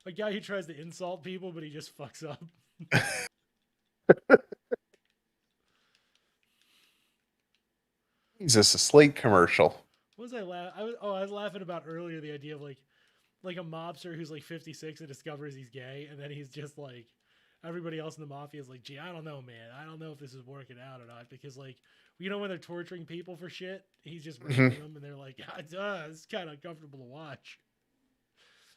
A guy who tries to insult people, but he just fucks up. Jesus, a Slate commercial. What was I I was laughing about earlier the idea of like a mobster who's like 56 and discovers he's gay, and then he's just like, everybody else in the mafia is like, gee, I don't know, man. I don't know if this is working out or not, because like, you know, when they're torturing people for shit, he's just raping them, and they're like, it's kind of uncomfortable to watch.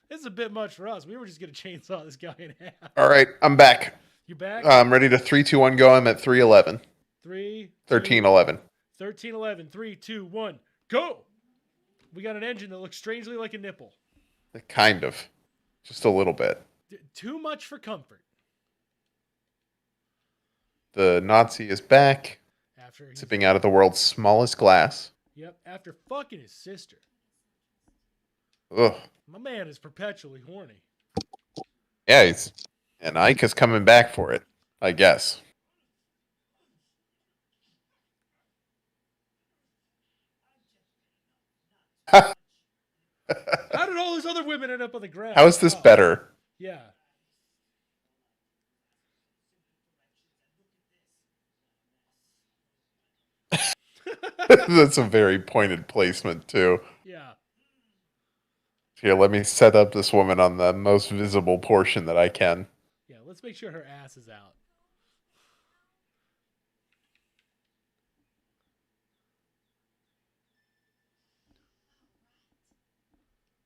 It's a bit much for us. We were just gonna chainsaw this guy in half. All right, I'm back. You back? I'm ready to 3, 2, 1, go. I'm at 311. 13, 11. 13, 11. 3, 2, 1, go! We got an engine that looks strangely like a nipple. Kind of. Just a little bit. Too much for comfort. The Nazi is back. Sipping out of the world's smallest glass. Yep, after fucking his sister. Ugh. My man is perpetually horny. Yeah, and Aika's coming back for it, I guess. How did all those other women end up on the ground? How is this better? Yeah. That's a very pointed placement, too. Yeah. Here, let me set up this woman on the most visible portion that I can. Yeah, let's make sure her ass is out.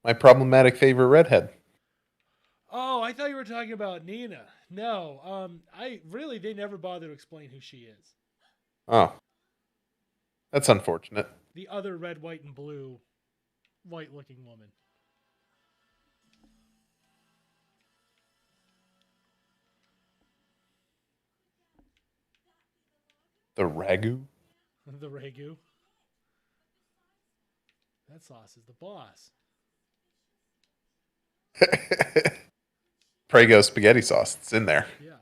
My problematic favorite redhead. Oh, I thought you were talking about Nina. No, they never bother to explain who she is. Oh. That's unfortunate. The other red, white, and blue, white-looking woman. The ragu? The ragu. That sauce is the boss. Prego spaghetti sauce. It's in there. Yeah.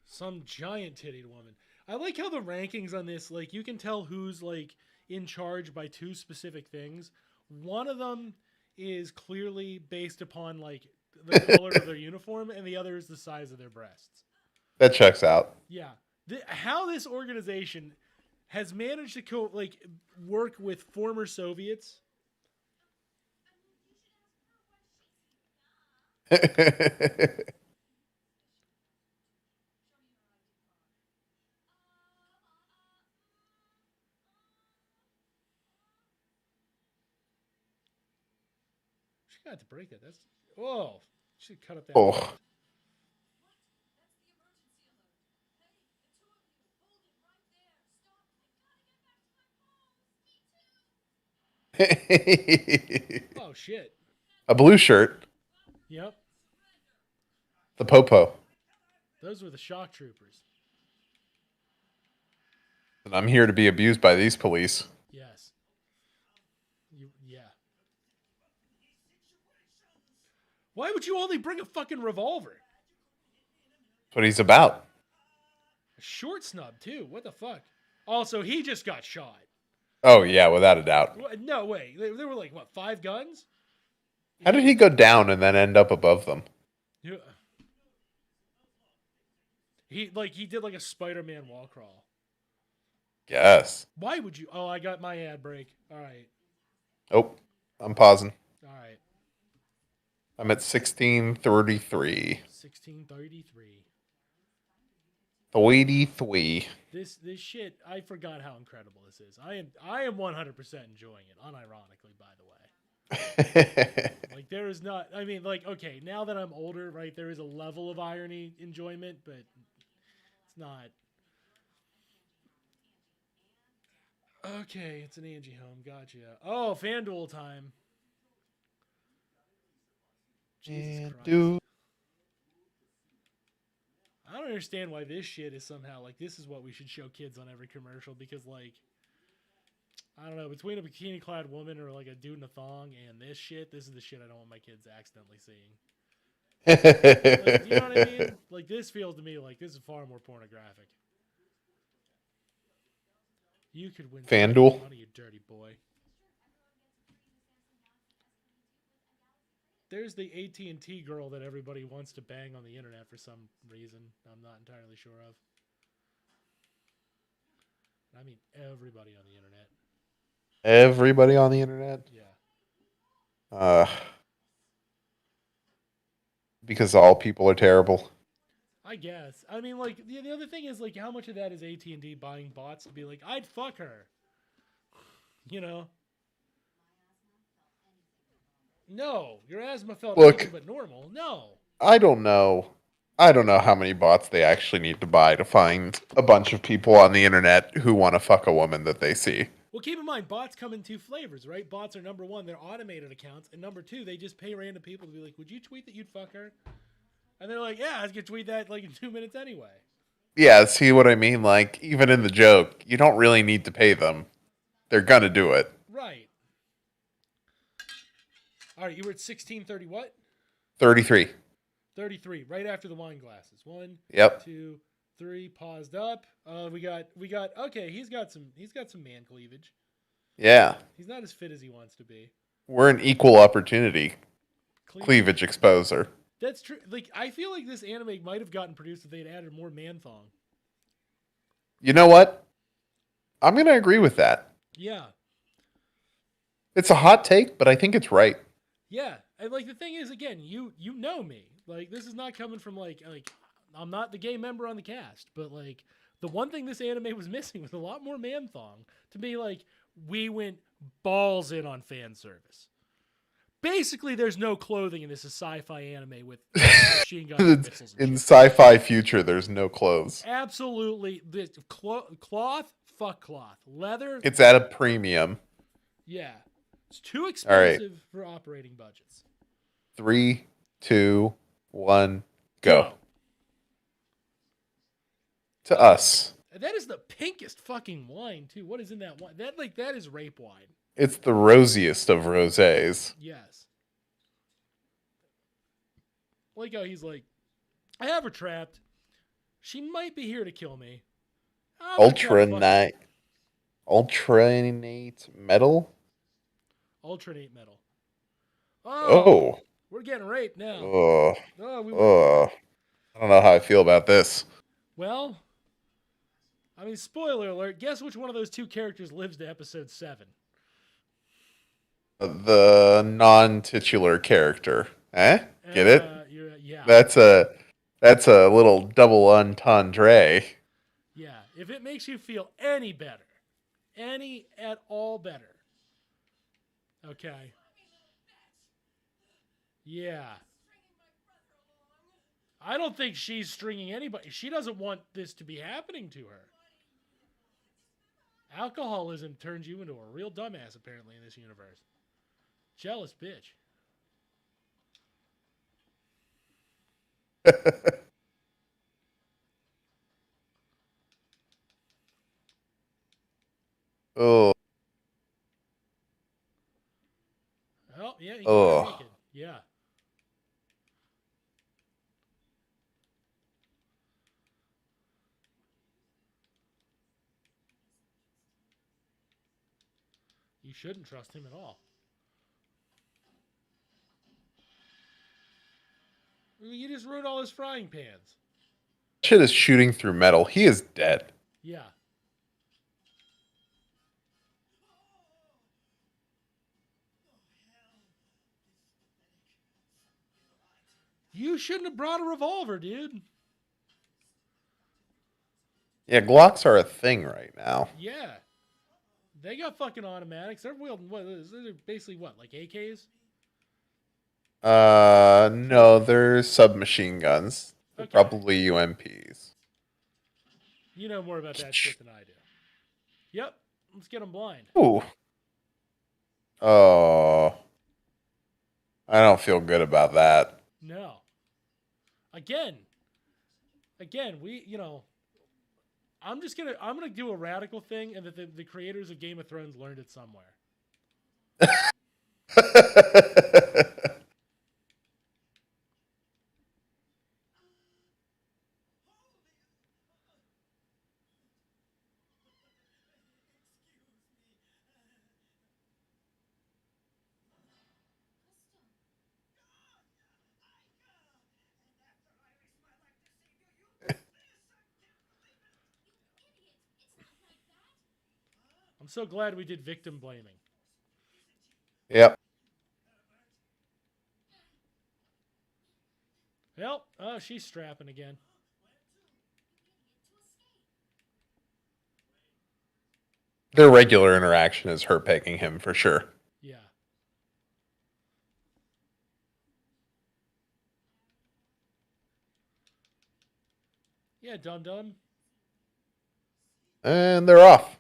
Some giant-titted woman. I like how the rankings on this, like, you can tell who's, like, in charge by two specific things. One of them is clearly based upon, like, the color of their uniform, and the other is the size of their breasts. That checks out. Yeah. How this organization has managed to work with former Soviets. She got to break that. That's she cut up that. Oh. Oh shit. A blue shirt. Yep. The popo. Those were the shock troopers. And I'm here to be abused by these police. Yes. Yeah. Why would you only bring a fucking revolver? That's what he's about. A short snub too. What the fuck? Also, he just got shot. Oh yeah, without a doubt. No way. There were like what, 5 guns? How did he go down and then end up above them? Yeah. He did like a Spider-Man wall crawl. Yes. Why would you? Oh, I got my ad break. All right. Oh, I'm pausing. All right. I'm at 1633. 1633. 83. This shit, I forgot how incredible this is. I am 100% enjoying it, unironically, by the way. Like, there is not, I mean, like, okay, now that I'm older, right, there is a level of irony enjoyment, but it's not. Okay, it's an Angie home, gotcha. Oh, FanDuel time. Jesus Christ. I don't understand why this shit is somehow, like, this is what we should show kids on every commercial, because, like, I don't know, between a bikini-clad woman or, like, a dude in a thong and this shit, this is the shit I don't want my kids accidentally seeing. Like, do you know what I mean? Like, this feels to me like this is far more pornographic. You could win FanDuel? money, you dirty boy. There's the AT&T girl that everybody wants to bang on the internet for some reason I'm not entirely sure of. 'Cause, like, I don't know, between a bikini-clad woman or, like, a dude in a thong and this shit, this is the shit I don't want my kids accidentally seeing. Like, do you know what I mean? Like, this feels to me like this is far more pornographic. You could win. FanDuel? There's the AT&T girl that everybody wants to bang on the internet for some reason I'm not entirely sure of. I mean everybody on the internet. Everybody on the internet? Yeah. Because all people are terrible. I guess. I mean, like the other thing is like how much of that is AT&T buying bots to be like, I'd fuck her. You know? No, your asthma felt Look, anything but normal. No. I don't know. I don't know how many bots they actually need to buy to find a bunch of people on the internet who want to fuck a woman that they see. Well, keep in mind, bots come in two flavors, right? Bots are number one, they're automated accounts, and number two, they just pay random people to be like, "Would you tweet that you'd fuck her?" And they're like, "Yeah, I could tweet that like in 2 minutes anyway." Yeah, see what I mean? Like, even in the joke, you don't really need to pay them. They're gonna do it. Right. All right, you were at 16:30. What? 33. 33. Right after the wine glasses. One, Yep. 2, 3. Paused up. We got. Okay, he's got some man cleavage. Yeah. He's not as fit as he wants to be. We're an equal opportunity cleavage exposer. That's true. Like, I feel like this anime might have gotten produced if they'd added more man thong. You know what? I'm gonna agree with that. Yeah. It's a hot take, but I think it's right. Yeah, and like the thing is, again, you know me. Like, this is not coming from like I'm not the gay member on the cast, but like the one thing this anime was missing was a lot more man thong. To be like, we went balls in on fan service. Basically, there's no clothing in this sci-fi anime with machine guns and missiles. And In shit. sci-fi future, there's no clothes. Absolutely, this cloth, fuck cloth, leather. It's at a premium. Yeah, it's too expensive for operating budgets. 3, 2, 1, go. To us. That is the pinkest fucking wine too. What is in that wine? That is rape wine. It's the rosiest of rosés. Yes. Like how he's like, I have her trapped. She might be here to kill me. Ultranate metal? Ultranate metal. Oh. We're getting raped now. Oh. Oh, I don't know how I feel about this. Well, I mean, spoiler alert. Guess which one of those two characters lives to episode 7? The non-titular character. Eh? Get it? Yeah. That's a little double entendre. Yeah. If it makes you feel any better, any at all better. Okay. Yeah. I don't think she's stringing anybody. She doesn't want this to be happening to her. Alcoholism turns you into a real dumbass, apparently, in this universe. Jealous bitch. Oh. Oh, yeah, you got her naked. Yeah. You shouldn't trust him at all. You just ruined all his frying pans. Shit is shooting through metal. He is dead. Yeah. You shouldn't have brought a revolver, dude. Yeah, Glocks are a thing right now. Yeah. They got fucking automatics. They're wielding they're basically what, like AKs? No, they're submachine guns. They're Okay. probably UMPs. You know more about that shit than I do. Yep. Let's get them blind. Ooh. Oh. I don't feel good about that. No. Again, we, I'm gonna do a radical thing, and that the creators of Game of Thrones learned it somewhere. I'm so glad we did victim blaming. Yep. Well, oh, she's strapping again. Their regular interaction is her pegging him for sure. Yeah. Yeah, dum-dum. And they're off.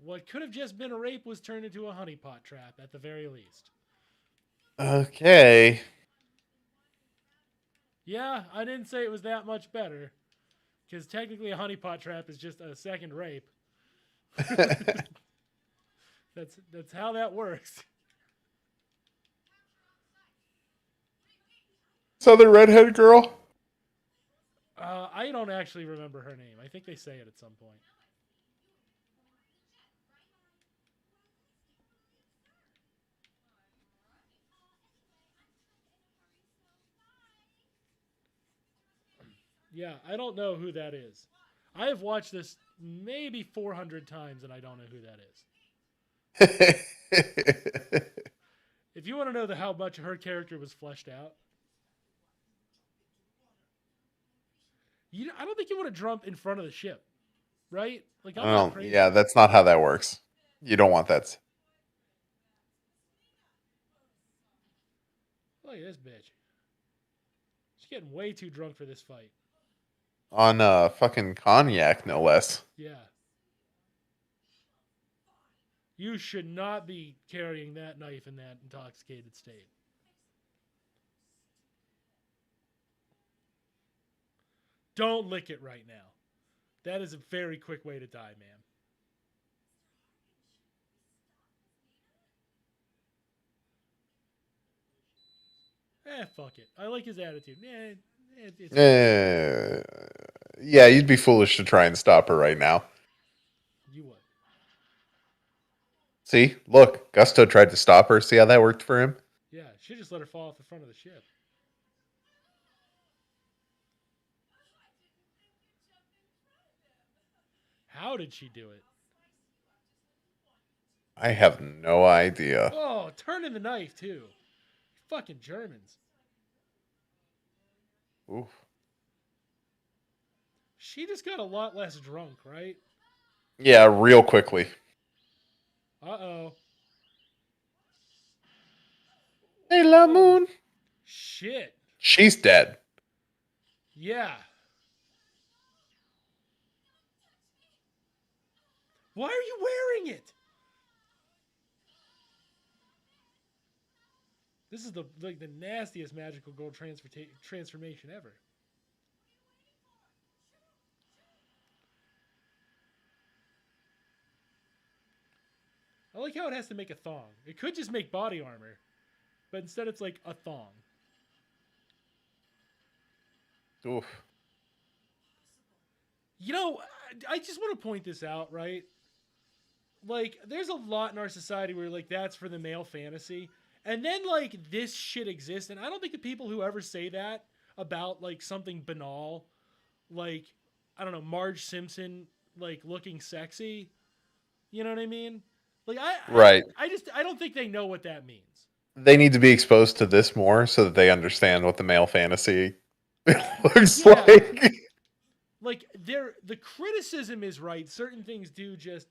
What could have just been a rape was turned into a honeypot trap, at the very least. Okay. Yeah, I didn't say it was that much better. Because technically a honeypot trap is just a second rape. That's how that works. So the redhead girl? I don't actually remember her name. I think they say it at some point. Yeah, I don't know who that is. I have watched this maybe 400 times and I don't know who that is. If you want to know how much her character was fleshed out, I don't think you want to jump in front of the ship, right? Like, I'm not crazy. Yeah, that's not how that works. You don't want that. Look at this bitch. She's getting way too drunk for this fight. On fucking cognac, no less. Yeah. You should not be carrying that knife in that intoxicated state. Don't lick it right now. That is a very quick way to die, man. Fuck it. I like his attitude. Yeah, you'd be foolish to try and stop her right now. You would. See? Look, Gusto tried to stop her. See how that worked for him? Yeah, she just let her fall off the front of the ship. How did she do it? I have no idea. Oh, turning the knife, too. Fucking Germans. Oof. She just got a lot less drunk, right? Yeah, real quickly. Uh-oh. Hey, La Moon. Shit. She's dead. Yeah. Why are you wearing it? This is the nastiest magical girl transformation ever. I like how it has to make a thong. It could just make body armor, but instead it's like a thong. Oof. You know, I just want to point this out, right? Like, there's a lot in our society where, like, that's for the male fantasy. And then, like, this shit exists. And I don't think the people who ever say that about, like, something banal, like, I don't know, Marge Simpson, like, looking sexy. You know what I mean? Like, Right. I don't think they know what that means. They need to be exposed to this more so that they understand what the male fantasy looks like. Like, the criticism is right. Certain things do just,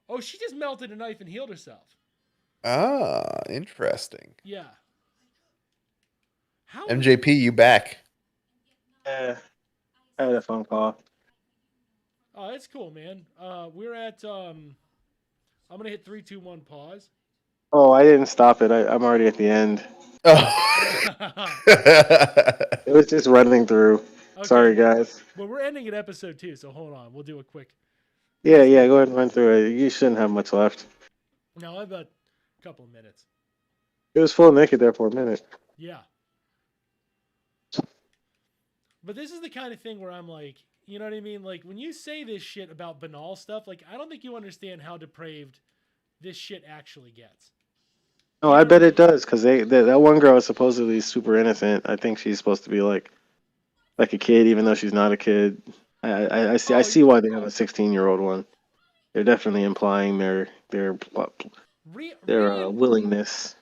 oh, she just melted a knife and healed herself. Ah, interesting. Yeah. How MJP, you back? Yeah, I had a phone call. Oh, that's cool, man. We're at I'm gonna hit 3, 2, 1, pause. Oh, I didn't stop it. I'm already at the end. Oh. It was just running through. Okay. Sorry, guys. Well, we're ending at episode 2, so hold on. We'll do a quick. Yeah, go ahead and run through it. You shouldn't have much left. No, I've got a couple of minutes. It was full naked there for a minute. Yeah. But this is the kind of thing where I'm like, you know what I mean? Like, when you say this shit about banal stuff, like, I don't think you understand how depraved this shit actually gets. No, I bet it does, because that one girl is supposedly super innocent. I think she's supposed to be like a kid, even though she's not a kid. I see why they have a 16-year-old one. They're definitely implying their willingness.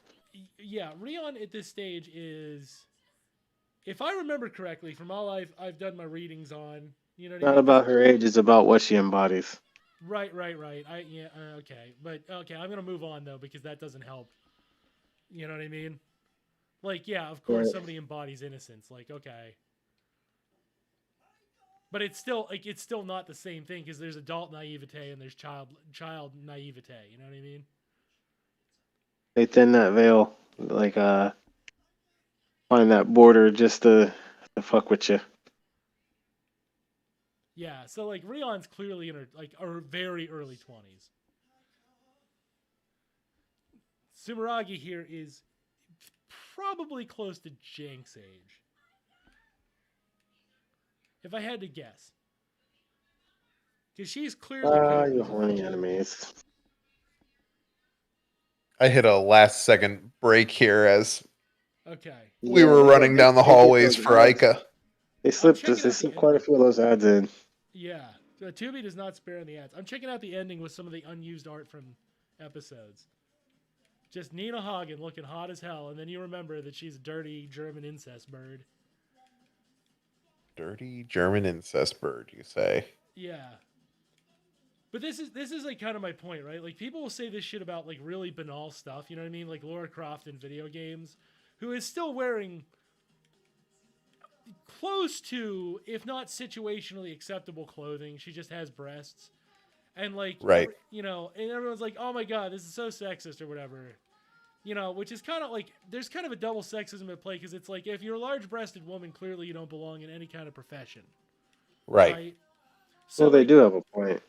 Yeah, Rion at this stage is, if I remember correctly, from all I've done my readings on, you know what I Not mean? 'Cause- about her age, it's about what she embodies. Right. Okay, but okay, I'm gonna move on though because that doesn't help. You know what I mean? Like, yeah, of course, Right. somebody embodies innocence. Like, okay, but it's still not the same thing because there's adult naivete and there's child naivete. You know what I mean? They thin that veil, like find that border just to fuck with you. Yeah. So like, Rion's clearly in her very early 20s. Sumeragi here is probably close to Jank's age, if I had to guess, because she's clearly. You horny enemies. I hit a last second break here as Okay. we were running down the hallways those for ads. Ica. They slipped quite a few of those ads in. Yeah. Tubi does not spare on the ads. I'm checking out the ending with some of the unused art from episodes. Just Nina Hagen looking hot as hell, and then you remember that she's a dirty German incest bird. Dirty German incest bird, you say? Yeah. But this is like kind of my point, right? Like, people will say this shit about like really banal stuff, you know what I mean? Like Lara Croft in video games, who is still wearing close to, if not situationally acceptable clothing. She just has breasts. And like, right. And everyone's like, oh my God, this is so sexist or whatever. Which is kind of like, there's kind of a double sexism at play because it's like, if you're a large-breasted woman, clearly you don't belong in any kind of profession. Right? So well, they do have a point.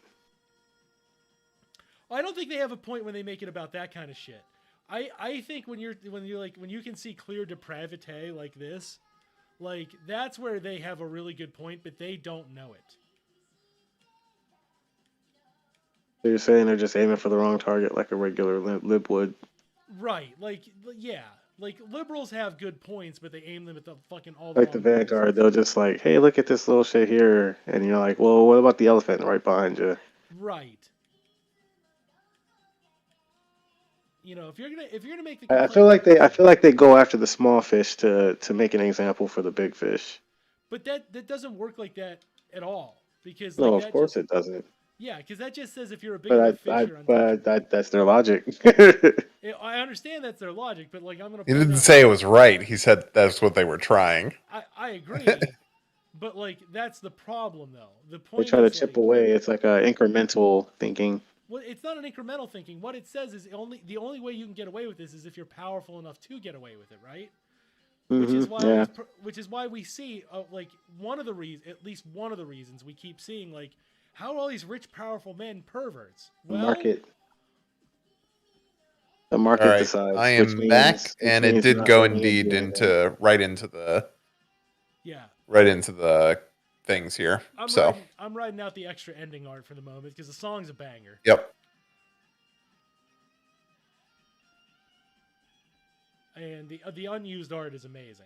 I don't think they have a point when they make it about that kind of shit. I think when you can see clear depravity like this, like, that's where they have a really good point, but they don't know it. So you're saying they're just aiming for the wrong target like a regular lib would? Right. Like, yeah. Like, liberals have good points, but they aim them at the fucking all like the Vanguard, they'll just like, hey, look at this little shit here. And you're like, well, what about the elephant right behind you? Right. If you're gonna make the I feel like they go after the small fish to make an example for the big fish. But that doesn't work like that at all, because no, of course it doesn't. Yeah, because that just says if you're a big enough fish, you're untouchable. But that's their logic. I understand that's their logic, but like, I'm gonna. He didn't say it was right. He said that's what they were trying. I agree, but like, that's the problem though. The point they try to chip away. It's like a incremental thinking. Well, it's not an incremental thinking. What it says is the only way you can get away with this is if you're powerful enough to get away with it, right? Mm-hmm, which is why we see like at least one of the reasons we keep seeing, like, how are all these rich, powerful men perverts? Well, the market decides. I am back, and it did go indeed into the things here. I'm riding out the extra ending art for the moment because the song's a banger. Yep. And the unused art is amazing.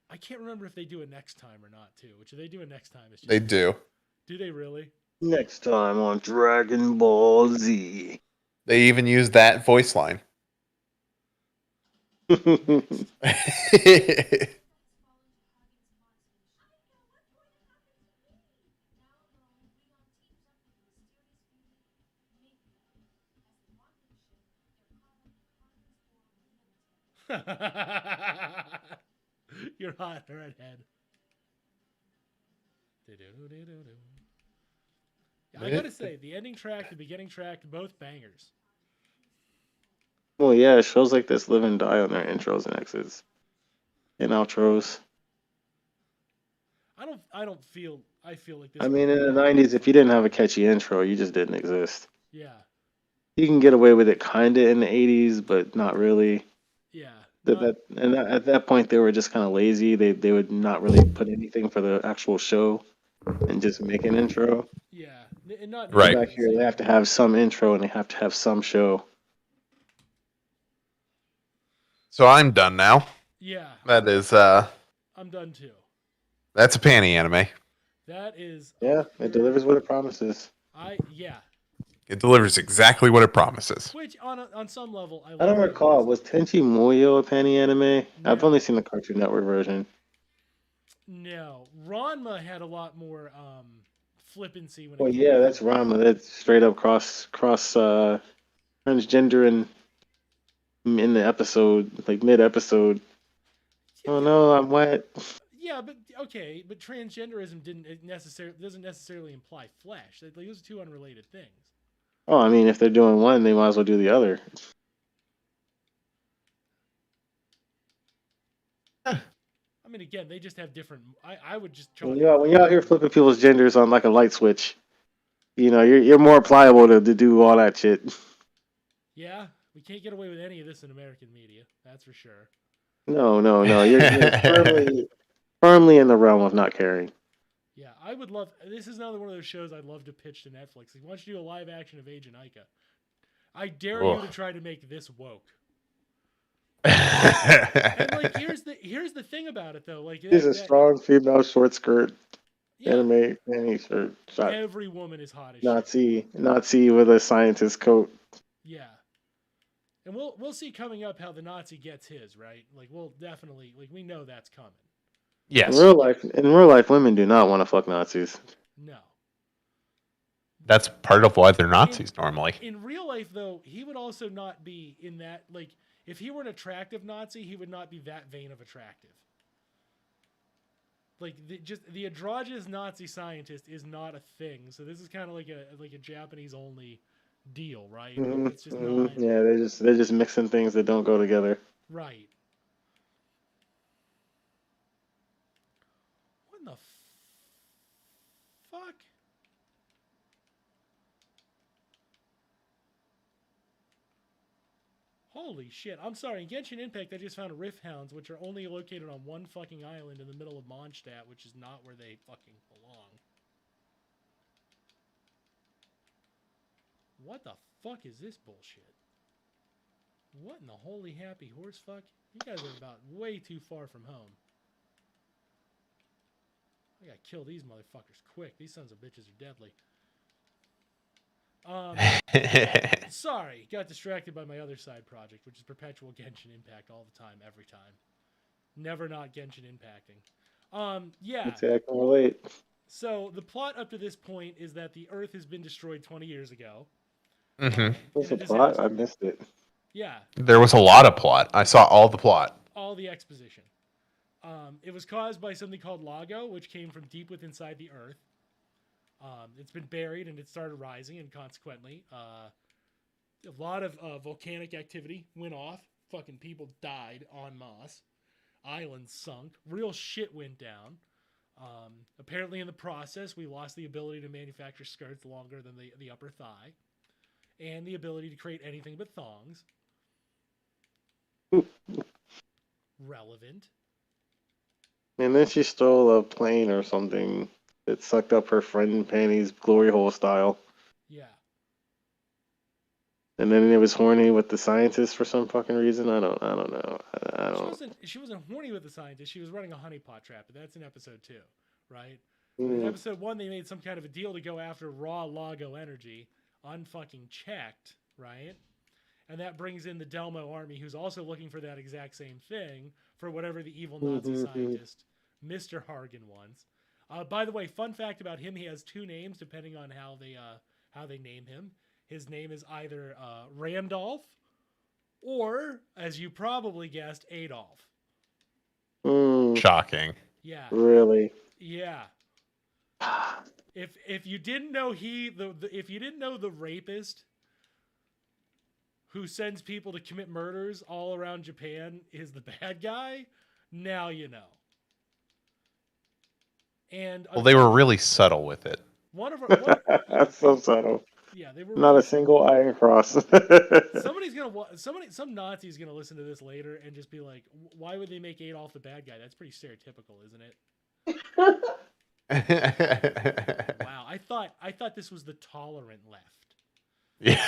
I can't remember if they do it next time or not, too. Which they do it next time. They do. Do they really? Next time on Dragon Ball Z. They even use that voice line. You're hot, redhead. I gotta say, the ending track, the beginning track, both bangers. Well, yeah, shows like this live and die on their intros and exits and outros. I feel like this. I mean, in the '90s, if you didn't have a catchy intro, you just didn't exist. Yeah. You can get away with it kinda in the '80s, but not really. Yeah. At that point, they were just kind of lazy. They would not really put anything for the actual show and just make an intro. Yeah. And not right. Back here, they have to have some intro and they have to have some show. So I'm done now. Yeah. That is I'm done too. that's a panty anime. That is. Yeah, it delivers what it promises. Yeah. It delivers exactly what it promises. Which on some level I love. I don't recall. Was Tenchi Muyo a penny anime? I've No. only seen the Cartoon Network version. No, Ranma had a lot more flippancy when it Well, came yeah, to that's Rama. That's straight up cross transgender and in the episode, like mid episode. Oh no, I'm wet. Yeah, but okay, but transgenderism doesn't necessarily imply flesh. Those are two unrelated things. Oh, I mean, if they're doing one, they might as well do the other. I mean, again, they just have different. I would just When you're out here flipping people's genders on like a light switch, you're more pliable to do all that shit. Yeah, we can't get away with any of this in American media. That's for sure. No. You're firmly in the realm of not caring. Yeah, I would love. This is another one of those shows I'd love to pitch to Netflix. Like, why don't you do a live action of Agent Aika? I dare you to try to make this woke. And like, here's the thing about it though. Like, She's a strong female short skirt anime shirt. Every woman is hot as shit. Nazi with a scientist coat. Yeah. And we'll see coming up how the Nazi gets his, right? Like, we'll definitely, like, we know that's coming. Yes. In real life, women do not want to fuck Nazis. No. That's part of why they're Nazis normally. In real life, though, he would also not be in that, like, if he were an attractive Nazi, he would not be that vain of attractive. Like, the androgynous Nazi scientist is not a thing. So this is kind of like a Japanese only deal, right? Mm-hmm. It's just not. Yeah, they're just mixing things that don't go together. Right. What in the fuck? Holy shit. I'm sorry. In Genshin Impact, I just found Rift Hounds, which are only located on one fucking island in the middle of Mondstadt, which is not where they fucking belong. What the fuck is this bullshit? What in the holy happy horse fuck? You guys are about way too far from home. I gotta kill these motherfuckers quick. These sons of bitches are deadly. Sorry, got distracted by my other side project, which is perpetual Genshin Impact all the time, every time. Never not Genshin impacting. Yeah. I can relate. So the plot up to this point is that the Earth has been destroyed 20 years ago. Mm-hmm. What's the plot? I missed it. Yeah. There was a lot of plot. I saw all the plot. All the exposition. It was caused by something called Lago, which came from deep within inside the Earth. It's been buried and it started rising, and consequently, a lot of volcanic activity went off. Fucking people died en masse. Islands sunk. Real shit went down. Apparently, in the process, we lost the ability to manufacture skirts longer than the upper thigh, and the ability to create anything but thongs. Relevant. And then she stole a plane or something. It sucked up her friend Penny's glory hole style. Yeah. And then it was horny with the scientist for some fucking reason. I don't know. She wasn't horny with the scientist. She was running a honeypot trap, but that's in episode 2, right? Mm. In episode 1, they made some kind of a deal to go after raw Lago energy, unfucking checked, right? And that brings in the Delmo army, who's also looking for that exact same thing for whatever the evil Nazi scientist, Mr. Hargan, wants. By the way, fun fact about him: he has 2 names depending on how they name him. His name is either Randolph or, as you probably guessed, Adolf. Shocking. Yeah. Really? Yeah. If you didn't know if you didn't know the rapist who sends people to commit murders all around Japan is the bad guy, now you know. And Well, they were really subtle with it. That's so subtle. Yeah, they were not really a single iron cross. Some Nazi's gonna listen to this later and just be like, "Why would they make Adolf the bad guy? That's pretty stereotypical, isn't it?" Wow, I thought this was the tolerant left. Yeah.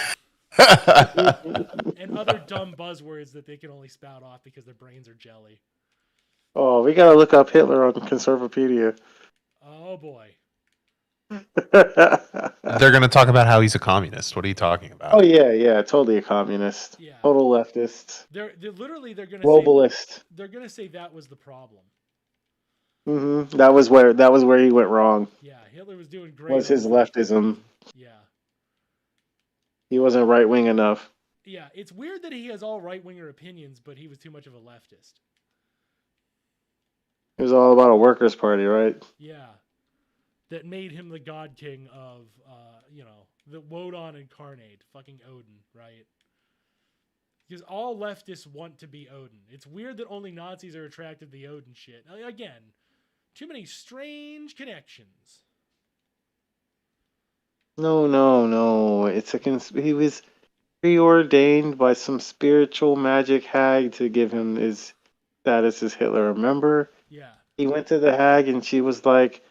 And other dumb buzzwords that they can only spout off because their brains are jelly. Oh, we gotta look up Hitler on Conservapedia. Oh boy. They're going to talk about how he's a communist. What are you talking about? Oh yeah, totally a communist. Yeah. Total leftist. They're literally they're gonna Globalist. say they're gonna say that was the problem. That was where he went wrong. Yeah, Hitler was doing great. Was his leftism. Yeah. He wasn't right wing enough. Yeah, it's weird that he has all right winger opinions, but he was too much of a leftist. It was all about a workers' party, right? Yeah. That made him the god king of, the Wodan incarnate, fucking Odin, right? Because all leftists want to be Odin. It's weird that only Nazis are attracted to the Odin shit. Again, too many strange connections. No. He was preordained by some spiritual magic hag to give him his status as Hitler. Remember? Yeah. He went to the hag and she was like,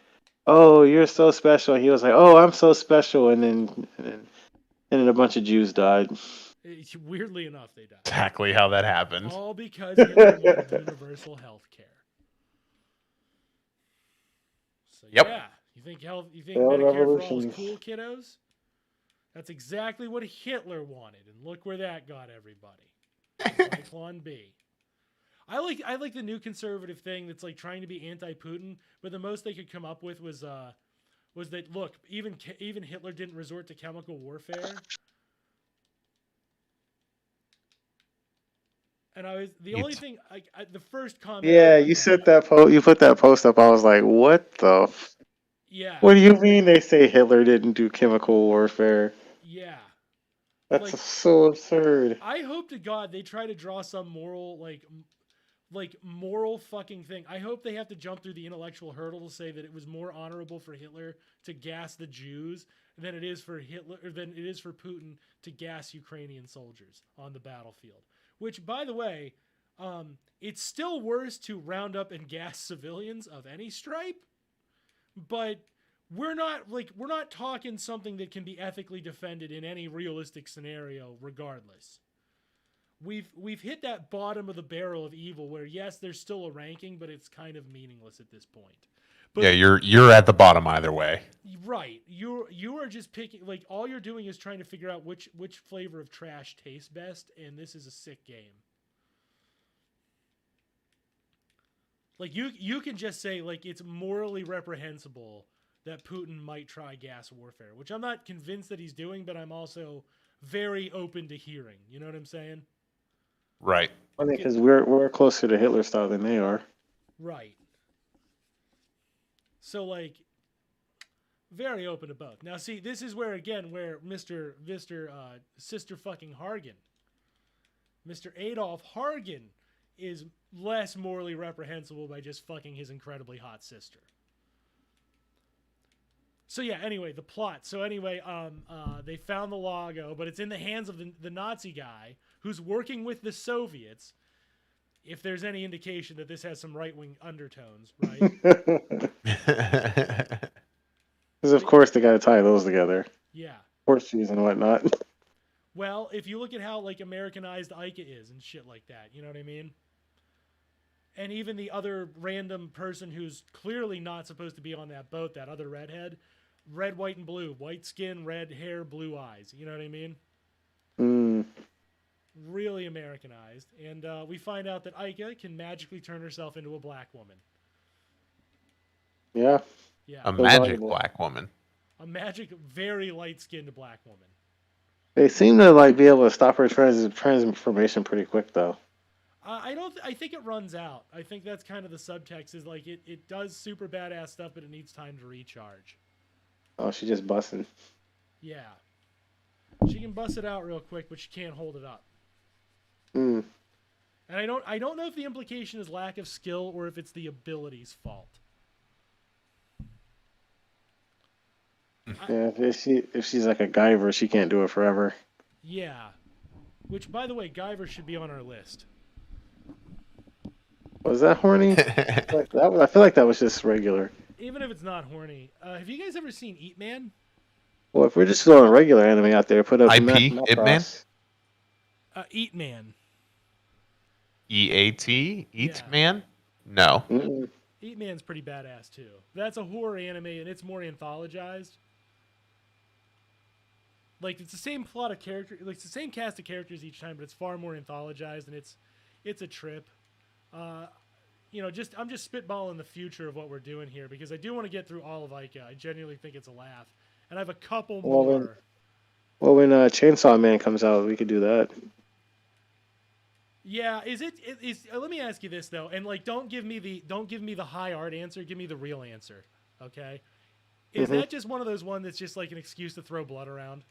"Oh, you're so special." And he was like, "Oh, I'm so special." And then a bunch of Jews died. Weirdly enough, they died. Exactly how that happened. All because Hitler wanted universal health care. So Yep. yeah, you think Failed Medicare for all is revolutions. cool, kiddos? That's exactly what Hitler wanted, and look where that got everybody. Cyclone B. I like the new conservative thing that's like trying to be anti-Putin, but the most they could come up with was that look, even Hitler didn't resort to chemical warfare. And only thing the first comment. Yeah, you said that post. You put that post up. I was like, "What the? Yeah. What do you mean they say Hitler didn't do chemical warfare? Yeah. That's so absurd." I hope to God they try to draw some moral moral fucking thing. I hope they have to jump through the intellectual hurdle to say that it was more honorable for Hitler to gas the Jews than it is for Putin to gas Ukrainian soldiers on the battlefield. Which, by the way, it's still worse to round up and gas civilians of any stripe, but we're not talking something that can be ethically defended in any realistic scenario regardless. We've hit that bottom of the barrel of evil where yes, there's still a ranking, but it's kind of meaningless at this point. But, yeah, you're at the bottom either way. Right. You are just picking, all you're doing is trying to figure out which flavor of trash tastes best, and this is a sick game. You can just say it's morally reprehensible that Putin might try gas warfare, which I'm not convinced that he's doing, but I'm also very open to hearing. You know what I'm saying? Right. Funny because we're closer to Hitler style than they are. Right. So very open to both. Now see, this is where Mr. Sister fucking Hargan, Mr. Adolf Hargan, is less morally reprehensible by just fucking his incredibly hot sister. So yeah, anyway, the plot. So anyway, they found the logo, but it's in the hands of the Nazi guy who's working with the Soviets. If there's any indication that this has some right-wing undertones, right? Because of course they got to tie those together. Yeah. Horseshoes and whatnot. Well, if you look at how Americanized Aika is and shit like that, you know what I mean? And even the other random person who's clearly not supposed to be on that boat, that other redhead, red, white, and blue, white skin, red hair, blue eyes. You know what I mean? Really Americanized. And we find out that Aika can magically turn herself into a black woman. Yeah. Yeah. A magic black woman. A magic, very light-skinned black woman. They seem to be able to stop her transformation pretty quick though. I think it runs out. I think that's kind of the subtext is it does super badass stuff, but it needs time to recharge. Oh, she just busting. Yeah. She can bust it out real quick, but she can't hold it up. And I don't know if the implication is lack of skill or if it's the ability's fault. Yeah, if she's like a Guyver, she can't do it forever. Yeah. Which, by the way, Guyver should be on our list. Was that horny? I feel like that was just regular. Even if it's not horny. Have you guys ever seen Eat Man? Well, if we're just throwing regular anime out there, put up IP, Ip Man? Eat Man. EAT? Eat Man? No. Mm-mm. Ip Man's pretty badass too. That's a horror anime and it's more anthologized. Like it's the same plot of character, like it's the same cast of characters each time, but it's far more anthologized and it's a trip. You know, I'm just spitballing the future of what we're doing here because I do want to get through all of Aika. I genuinely think it's a laugh, and I have a couple Well, more. when Chainsaw Man comes out, we could do that. Yeah, is let me ask you this though, and like don't give me the high art answer, give me the real answer. Okay? Is Hmm. that just one of those one that's just like an excuse to throw blood around?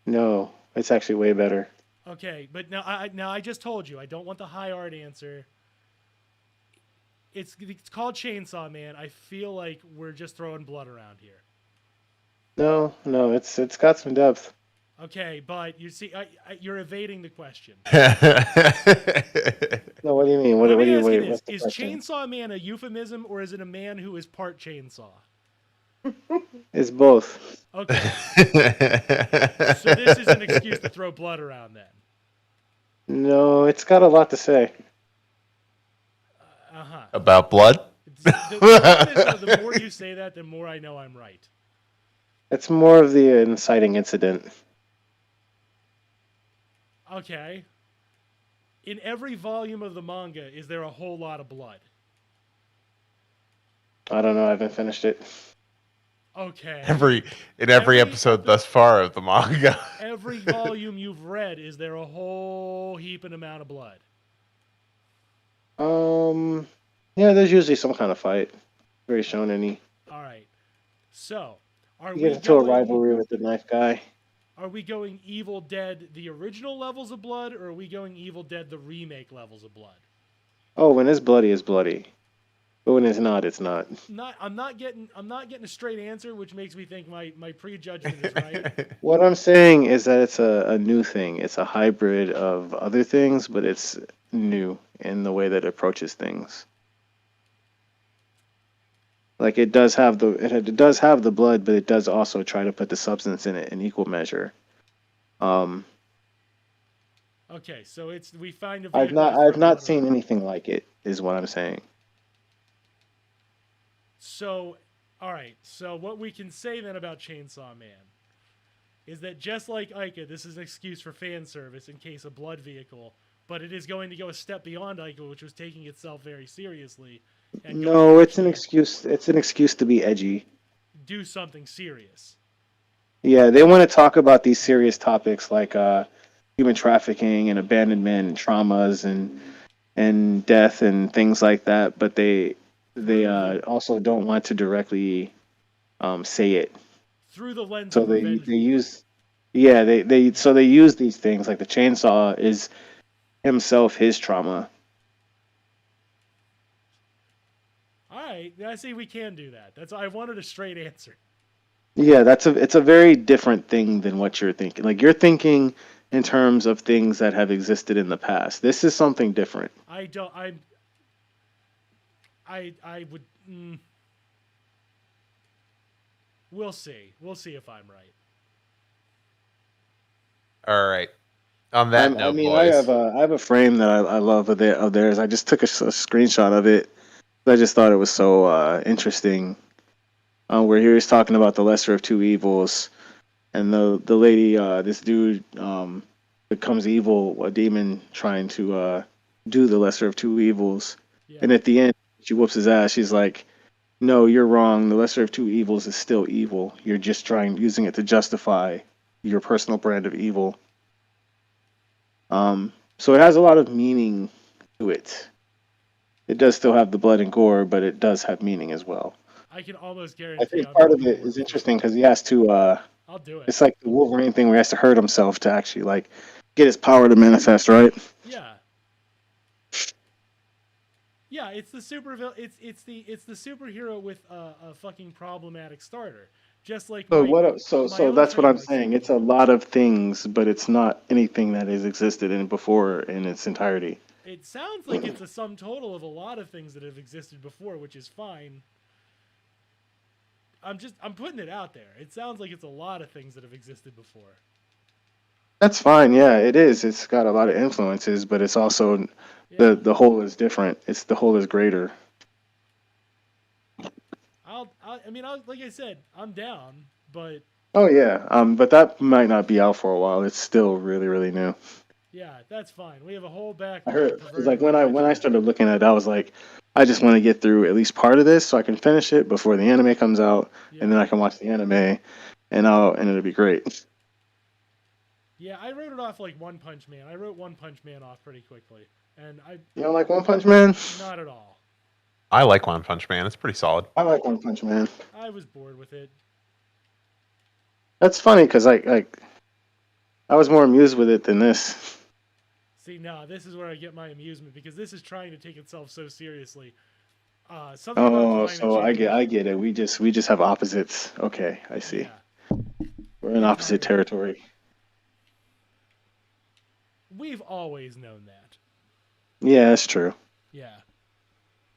No, it's actually way better. Okay, but now I just told you I don't want the high art answer. It's called Chainsaw Man. I feel like we're just throwing blood around here. No, it's got some depth. Okay, but you see, you're evading the question. No, what do you mean? Let me ask you Wait, this: what's the is question? Chainsaw Man a euphemism, or is it a man who is part chainsaw? It's both. Okay, so this is an excuse to throw blood around then. No, it's got a lot to say. Uh-huh. About blood? The problem is, though, the more you say that, the more I know I'm right. It's more of the inciting incident. Okay. In every volume of the manga, is there a whole lot of blood? I don't know. I haven't finished it. Okay. In every episode thus far of the manga. Every volume you've read, is there a whole heaping amount of blood? Yeah, there's usually some kind of fight. Very shonen-y. All right. So, are You we get into a going? rivalry with the knife guy. Are we going Evil Dead the original levels of blood, or are we going Evil Dead the remake levels of blood? Oh, when it's bloody, it's bloody. But when it's not, it's not. I'm not getting a straight answer, which makes me think my prejudgment is right. What I'm saying is that it's a new thing. It's a hybrid of other things, but it's new in the way that it approaches things. Like it does have the blood, but it does also try to put the substance in it in equal measure. Um, Okay, so we find a vehicle to throw I've not blood seen around. anything like it. Is what I'm saying. So, all right. So what we can say then about Chainsaw Man is that just like Aika, this is an excuse for fan service in case of blood vehicle, but it is going to go a step beyond Aika, which was taking itself very seriously, and going No, to it's an actually excuse. It's an excuse to be edgy. do something serious. Yeah, they want to talk about these serious topics like human trafficking and abandonment and traumas and death and things like that, but they also don't want to directly say it. Through the lens So of revenge they porn. use yeah they use these things like the chainsaw is himself his trauma. All right, I see we can do that. I wanted a straight answer. Yeah, it's a very different thing than what you're thinking. Like you're thinking in terms of things that have existed in the past. This is something different. I don't. I would. We'll see. We'll see if I'm right. All right. On that I note, mean, boys. I have a frame that I love of theirs. I just took a screenshot of it. I just thought it was so interesting. Where he was talking about the lesser of two evils, and the lady, this dude, becomes evil, a demon trying to do the lesser of two evils, Yeah. and at the end, she whoops his ass. She's like, "No, you're wrong. The lesser of two evils is still evil. You're just using it to justify your personal brand of evil." So it has a lot of meaning to it. It does still have the blood and gore, but it does have meaning as well. I can almost I guarantee think I'm part gonna of be it more is for interesting it. because he has to. I'll do it. It's like the Wolverine thing where he has to hurt himself to actually like get his power to manifest, right? Yeah. Yeah, it's the it's the superhero with a fucking problematic starter. Just like So my what? my So own that's what I'm frameworks. saying. It's a lot of things, but it's not anything that has existed in before in its entirety. It sounds like it's a sum total of a lot of things that have existed before, which is fine. I'm putting it out there. It sounds like it's a lot of things that have existed before. That's fine. Yeah, it is. It's got a lot of influences, but it's also Yeah. the whole is different. It's the whole is greater. Like I said, I'm down, but Oh yeah. But that might not be out for a while. It's still really, really new. yeah, that's fine. We have a whole I backlog of heard because perverted like when I reactions. started looking at it, I was like, I just want to get through at least part of this so I can finish it before the anime comes out, and Yeah. then I can watch the anime, and it'll be great. Yeah, I wrote it off like One Punch Man. I wrote One Punch Man off pretty quickly, and I You don't like One Punch Man? not at all. I like One Punch Man. It's pretty solid. I like One Punch Man. I was bored with it. That's funny because I was more amused with it than this. See, now this is where I get my amusement because this is trying to take itself so seriously. Something about Oh, climate so change. I get it. We just have opposites. Okay, I see. Yeah, We're in opposite territory. we've always known that. Yeah, that's true. Yeah.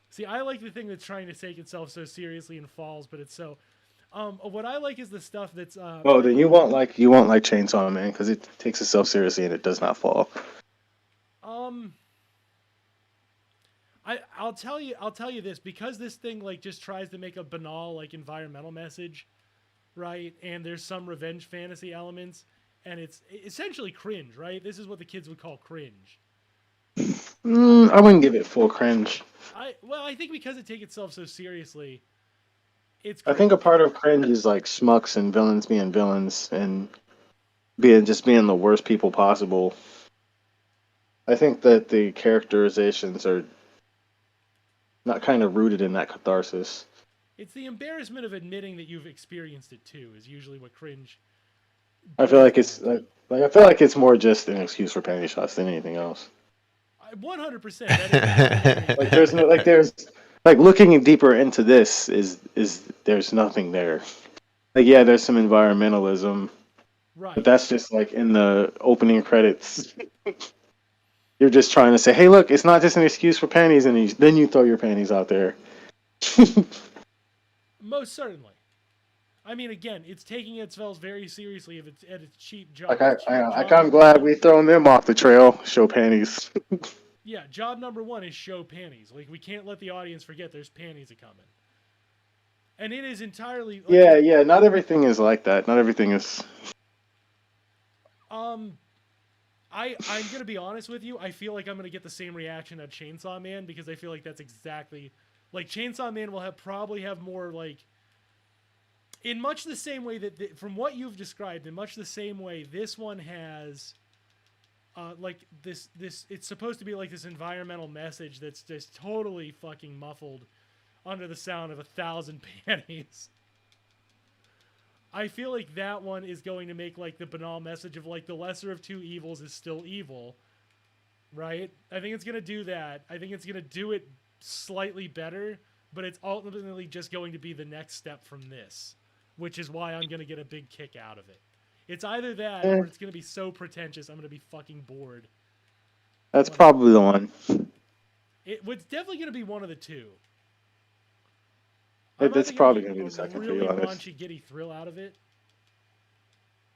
See, I like the thing that's trying to take itself so seriously and falls, but it's so. What I like is the stuff that's. Oh, then you won't like Chainsaw Man because it takes itself seriously and it does not fall. Um. I'll tell you this because this thing like just tries to make a banal like environmental message, right? And there's some revenge fantasy elements, and it's essentially cringe, right? This is what the kids would call cringe. I wouldn't give it full cringe. I think because it takes itself so seriously, it's. I Cringe. think a part of cringe is like schmucks and villains being villains and being the worst people possible. I think that the characterizations are not kind of rooted in that catharsis. It's the embarrassment of admitting that you've experienced it too is usually what cringe. I feel like it's like I feel like it's more just an excuse for panty shots than anything else. 100%. Like there's like looking deeper into this is there's nothing there. Like yeah, there's some environmentalism, Right. but that's just like in the opening credits. You're just trying to say, hey, look, it's not just an excuse for panties, and then you throw your panties out there. Most certainly. I mean, again, it's taking itself very seriously if it's at its cheap job. I'm glad we thrown them off the trail. Show panties. Yeah, job number one is show panties. Like we can't let the audience forget there's panties a coming. And it is entirely. Like, Yeah. Not everything is like that. Not everything is. I'm gonna be honest with you. I feel like I'm gonna get the same reaction at Chainsaw Man because I feel like that's exactly like Chainsaw Man will probably have more like in much the same way that from what you've described in much the same way this one has like this it's supposed to be like this environmental message that's just totally fucking muffled under the sound of 1,000 panties. I feel like that one is going to make like the banal message of like the lesser of two evils is still evil, right? I think it's going to do that. I think it's going to do it slightly better, but it's ultimately just going to be the next step from this, which is why I'm going to get a big kick out of it. It's either that or it's going to be so pretentious I'm going to be fucking bored. That's probably the one. It's definitely going to be one of the two. That's probably going to be the second really for you, honest. raunchy, giddy thrill out of it.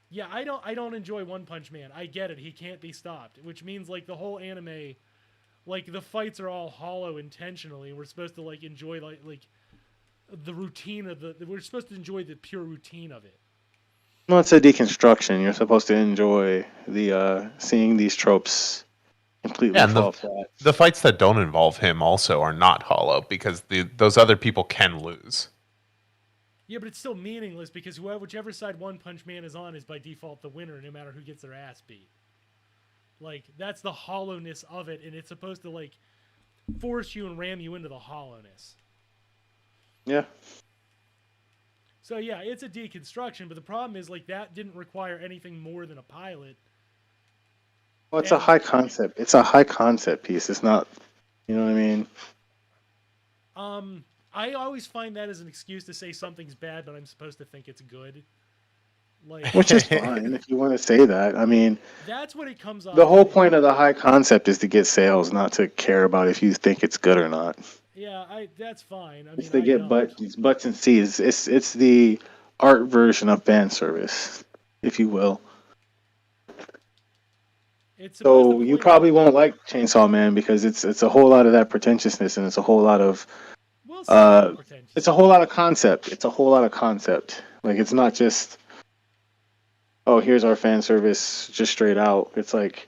Yeah, I don't enjoy One Punch Man. I get it. He can't be stopped, which means like the whole anime, like the fights are all hollow intentionally. We're supposed to like enjoy like the routine of we're supposed to enjoy the pure routine of it. No, it's a deconstruction. You're supposed to enjoy the seeing these tropes completely fall flat. The fights that don't involve him also are not hollow because those other people can lose. Yeah, but it's still meaningless because whichever side One Punch Man is on is by default the winner, no matter who gets their ass beat. Like that's the hollowness of it, and it's supposed to like force you and ram you into the hollowness. Yeah. So yeah, it's a deconstruction, but the problem is like that didn't require anything more than a pilot. Well, it's a high concept. It's a high concept piece. It's not, you know what I mean? I always find that as an excuse to say something's bad, but I'm supposed to think it's good. Like, which is fine if you want to say that. I mean, that's what it comes off. The whole point of the high concept is to get sales, not to care about if you think it's good or not. Yeah, that's fine. I mean, it's to get butts and seats. It's the art version of fan service, if you will. It's supposed So to you point probably out. won't like Chainsaw Man because it's a whole lot of that pretentiousness and it's a whole lot of Well, some of the it's a whole pretentiousness. lot of concept. It's a whole lot of concept. Like it's not just oh here's our fan service just straight out. It's like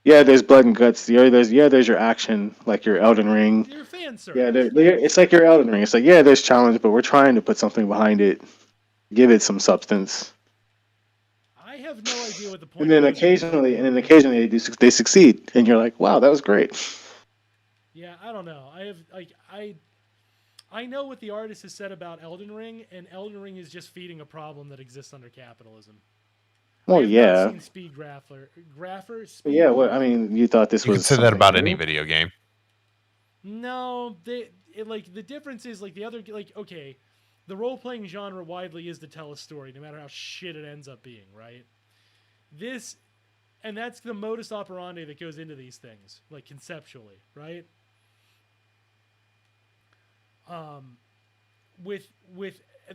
yeah, there's blood and guts. There's your action like your Elden Ring. Your fan Yeah, service, yes. it's like your Elden Ring. It's like yeah, there's challenge, but we're trying to put something behind it, give it some substance. I have no idea what the And point of then Elden Ring is anymore. they succeed, and you're like, wow, that was great. Yeah, I don't know. I know what the artist has said about Elden Ring, and Elden Ring is just feeding a problem that exists under capitalism. I Well, have not yeah, seen Speed Grapher, but Speed yeah. What I Grapher. mean, you thought this You could was say that something about any new? video game. No, like the difference is like the other like okay, the role playing genre widely is to tell a story, no matter how shit it ends up being, right? This and that's the modus operandi that goes into these things, like conceptually, right? Um, with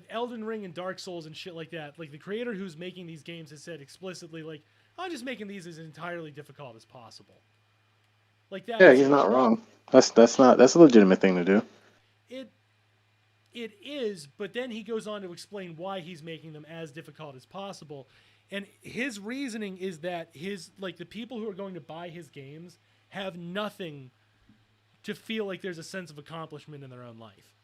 Elden Ring and Dark Souls and shit like that, like the creator who's making these games has said explicitly, like, I'm just making these as entirely difficult as possible. Like Yeah, that's he's not wrong. That's a legitimate thing to do. it. It is, but then he goes on to explain why he's making them as difficult as possible. And his reasoning is that his like the people who are going to buy his games have nothing to feel like there's a sense of accomplishment in their own life.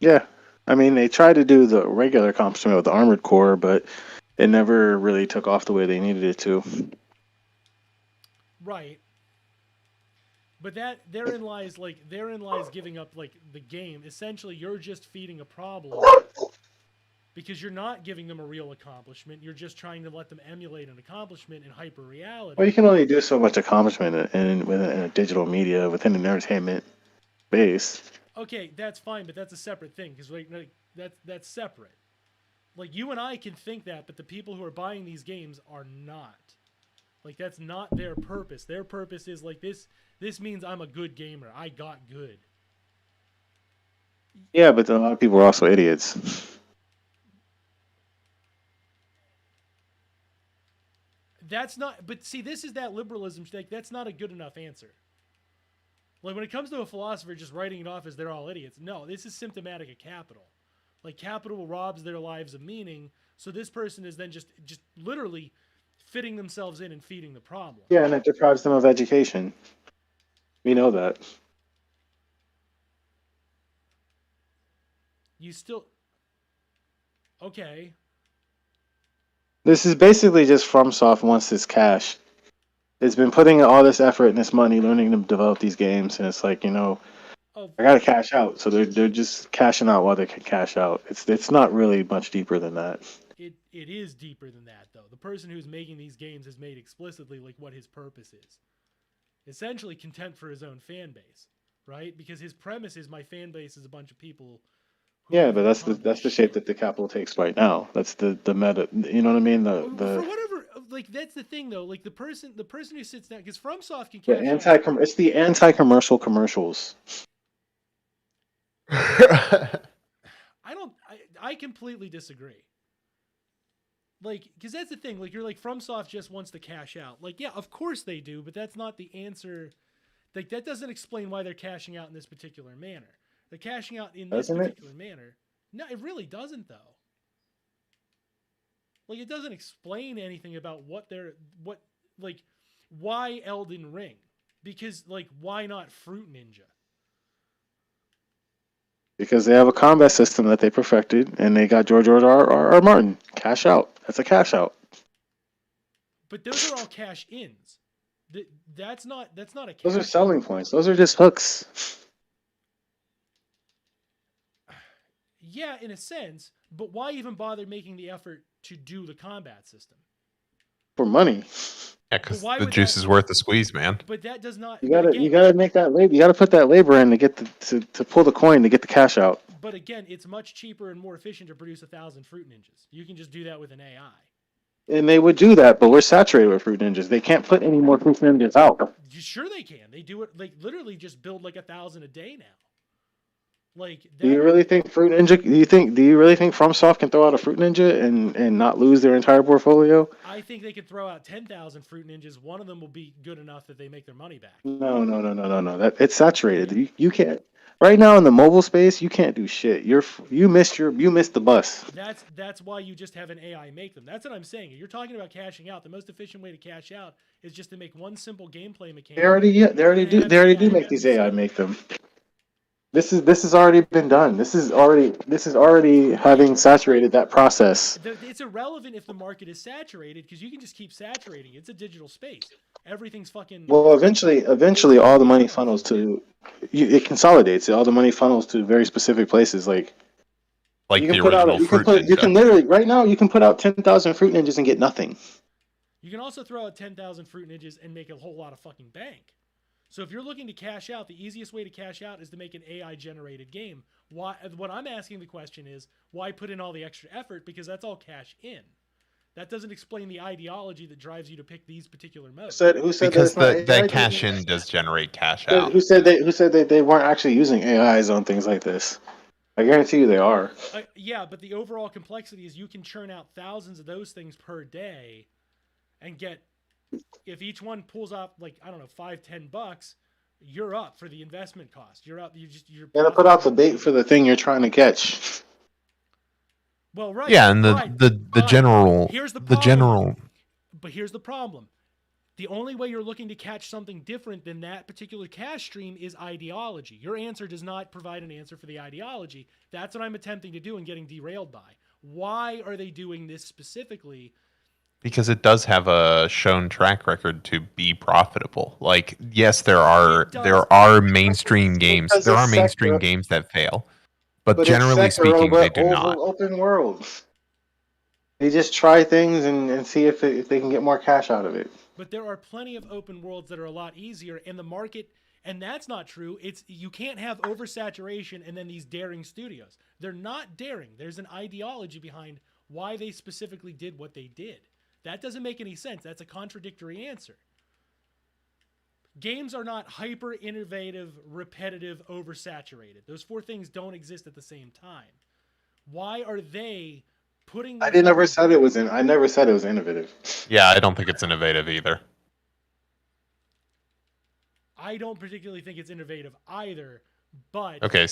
Yeah, I mean, they tried to do the regular accomplishment with the Armored Core, but it never really took off the way they needed it to. Right. But therein lies giving up like the game. Essentially, you're just feeding a problem because you're not giving them a real accomplishment. You're just trying to let them emulate an accomplishment in hyper Well, you reality. can only do so much accomplishment in a digital media within an entertainment base. Okay, that's fine, but that's a separate thing because like that's separate. Like you and I can think that, but the people who are buying these games are not. Like that's not their purpose. Their purpose is like this. This means I'm a good gamer. I got good. Yeah, but a lot of people are also idiots. That's not. But see, this is that liberalism. Like that's not a good enough answer. Like when it comes to a philosopher just writing it off as they're all idiots. No, this is symptomatic of capital. Like capital robs their lives of meaning. So this person is then just literally fitting themselves in and feeding the problem. Yeah, and it deprives them of education. We know that. You still okay? This is basically just FromSoft wants its cash. It's been putting all this effort and this money learning to develop these games, and it's like Oh, I gotta cash out. So they're just cashing out while they can cash out. It's not really much deeper than that. it is deeper than that though. The person who's making these games has made explicitly like what his purpose is. Essentially content for his own fan base, right? Because his premise is my fan base is a bunch of people who Yeah, live but in that's the accomplished shape shit. that the capital takes right now. That's the meta. You know what I mean? For whatever, like that's the thing though. Like the person who sits down, because FromSoft can The cash out. it's the anti-commercial commercials. I completely disagree. Like, because that's the thing. Like, you're like FromSoft just wants to cash out. Like, yeah, of course they do, but that's not the answer. Like, that doesn't explain why they're cashing out in this particular manner. They're cashing out in this Doesn't it? particular manner. No, it really doesn't though. Like, it doesn't explain anything about why Elden Ring? Because like, why not Fruit Ninja? Because they have a combat system that they perfected, and they got George R. Martin. Cash out. That's a cash out. But those are all cash ins. That's not a cash. Those are selling points. Those are just hooks. Yeah, in a sense, but why even bother making the effort to do the combat system? For money. Yeah, because why the would juice that- is worth the squeeze, man. But that does not. You but gotta again, you gotta make that labor. You gotta put that labor in to get to pull the coin to get the cash out. But again, it's much cheaper and more efficient to produce 1,000 Fruit Ninjas. You can just do that with an AI. And they would do that, but we're saturated with fruit ninjas. They can't put any more fruit ninjas out. Sure, they can. They do it like literally just build like 1,000 a day now. Like that. Do you really think Fruit Ninja? Do you really think FromSoft can throw out a Fruit Ninja and not lose their entire portfolio? I think they could throw out 10,000 Fruit Ninjas. One of them will be good enough that they make their money back. No. That it's saturated. You can't. Right now in the mobile space, you can't do shit. You missed the bus. That's why you just have an AI make them. That's what I'm saying. You're talking about cashing out. The most efficient way to cash out is just to make one simple gameplay mechanic. They already do make these AI make them. This has already been done. This is already having saturated that process. It's irrelevant if the market is saturated because you can just keep saturating. It's a digital space. Everything's fucking. Well, eventually, all the money funnels to. It consolidates. All the money funnels to very specific places. Like Like you can the put out. original You can Fruit put. You Ninja. can literally right now. You can put out 10,000 Fruit Ninjas and get nothing. You can also throw out 10,000 Fruit Ninjas and make a whole lot of fucking bank. So if you're looking to cash out, the easiest way to cash out is to make an AI-generated game. Why? What I'm asking the question is, why put in all the extra effort? Because that's all cash in. That doesn't explain the ideology that drives you to pick these particular modes. Who said Because that that cash in does generate cash out. Who said they weren't actually using AIs on things like this? I guarantee you they are. Yeah, but the overall complexity is you can churn out thousands of those things per day and get, if each one pulls off like, I don't know, $5-10, you're up for the investment cost. You're up. You're gotta put out the bait for the thing you're trying to catch. Well, right. Yeah, and right, the general. Here's the problem. The general. But here's the problem. The only way you're looking to catch something different than that particular cash stream is ideology. Your answer does not provide an answer for the ideology. That's what I'm attempting to do and getting derailed by. Why are they doing this specifically? Because it does have a shown track record to be profitable. Like, yes, there are mainstream games. There are mainstream games that fail, but generally speaking, they do not. Open world. They just try things and see if they can get more cash out of it. But there are plenty of open worlds that are a lot easier, and the market, and that's not true. You can't have oversaturation and then these daring studios. They're not daring. There's an ideology behind why they specifically did what they did. That doesn't make any sense. That's a contradictory answer. Games are not hyper innovative, repetitive, oversaturated. Those four things don't exist at the same time. Why are they putting? I never said it was innovative. Yeah, I don't think it's innovative either. I don't particularly think it's innovative either, but okay.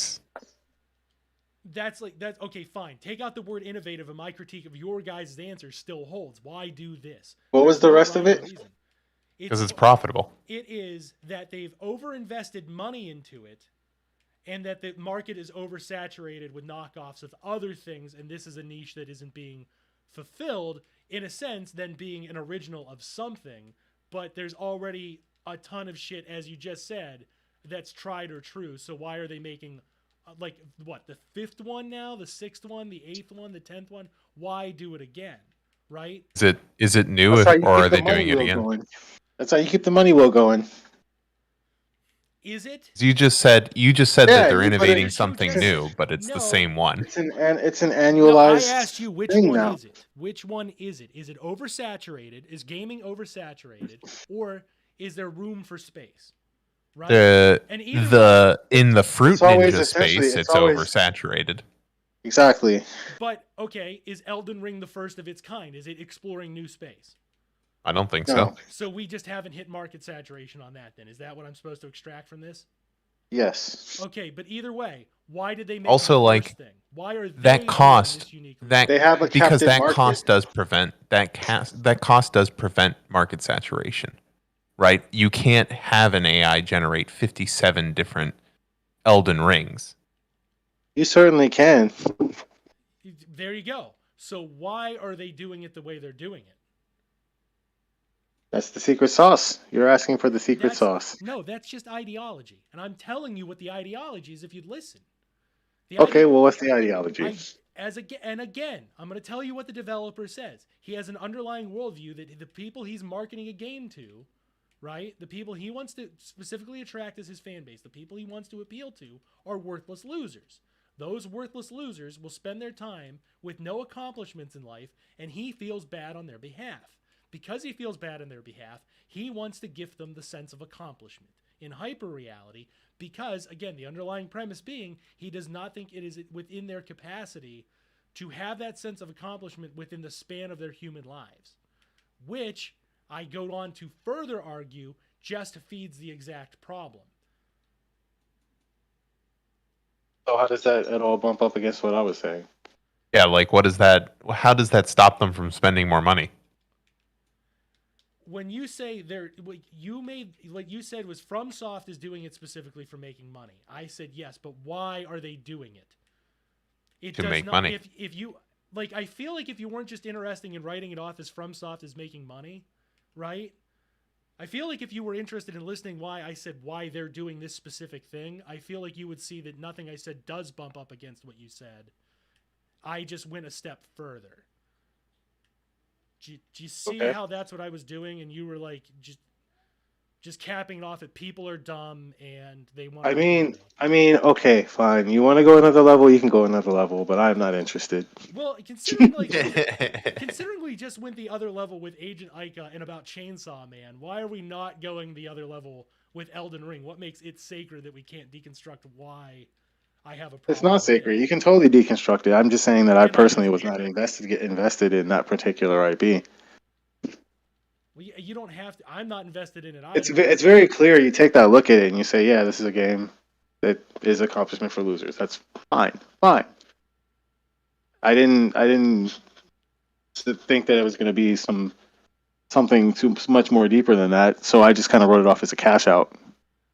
That's okay, fine. Take out the word innovative, and my critique of your guys' answer still holds. Why do this? What was the rest of it? Because it's profitable. It is that they've overinvested money into it, and that the market is oversaturated with knockoffs of other things, and this is a niche that isn't being fulfilled, in a sense, than being an original of something. But there's already a ton of shit, as you just said, that's tried or true. So why are they making... like what, the 5th one now, the 6th one, the 8th one, the 10th one? Why do it again, right? Is it new, or are they doing it again? Going. That's how you keep the money wheel going. Is it? You just said that they're innovating something new, but it's the same one. It's an annualized. I asked you which one is it. Which one is it? Is it oversaturated? Is gaming oversaturated, or is there room for space? Right? In the Fruit Ninja space, it's oversaturated. Exactly. But okay, is Elden Ring the first of its kind? Is it exploring new space? I don't think so. So we just haven't hit market saturation on that then. Is that what I'm supposed to extract from this? Yes. Okay, but either way, why did they make also the first thing? Why are they that cost they have a because that market. cost does prevent that cost does prevent market saturation. Right? You can't have an AI generate 57 different Elden Rings. You certainly can. There you go. So why are they doing it the way they're doing it? That's the secret sauce. You're asking for the secret sauce. No, that's just ideology. And I'm telling you what the ideology is if you'd listen. Okay, well, what's the ideology? And again, I'm going to tell you what the developer says. He has an underlying worldview that the people he's marketing a game to, right? The people he wants to specifically attract as his fan base, the people he wants to appeal to, are worthless losers. Those worthless losers will spend their time with no accomplishments in life, and he feels bad on their behalf. Because he feels bad on their behalf, he wants to gift them the sense of accomplishment. in hyper-reality because, again, the underlying premise being he does not think it is within their capacity to have that sense of accomplishment within the span of their human lives, which I go on to further argue just feeds the exact problem. So how does that at all bump up against what I was saying? Yeah, like what is that? How does that stop them from spending more money? When you say what you said was FromSoft is doing it specifically for making money. I said yes, but why are they doing it? It To does make not, money. If you like, I feel like if you weren't just interested in writing it off as FromSoft is making money, right? I feel like if you were interested in listening why I said why they're doing this specific thing, I feel like you would see that nothing I said does bump up against what you said. I just went a step further. Do you see how that's what I was doing? And you were like, just capping it off at people are dumb and they want. I mean, okay, fine. You want to go another level, you can go another level, but I'm not interested. Well, considering we just went the other level with Agent Aika and about Chainsaw Man, why are we not going the other level with Elden Ring? What makes it sacred that we can't deconstruct why I have a problem? It's not sacred. You can totally deconstruct it. I'm just saying that I personally was not invested in that particular IP. Well, you don't have to. I'm not invested in it either. It's very clear. You take that look at it and you say, yeah, this is a game that is accomplishment for losers. That's fine. I didn't think that it was going to be something too much more deeper than that. So I just kind of wrote it off as a cash out.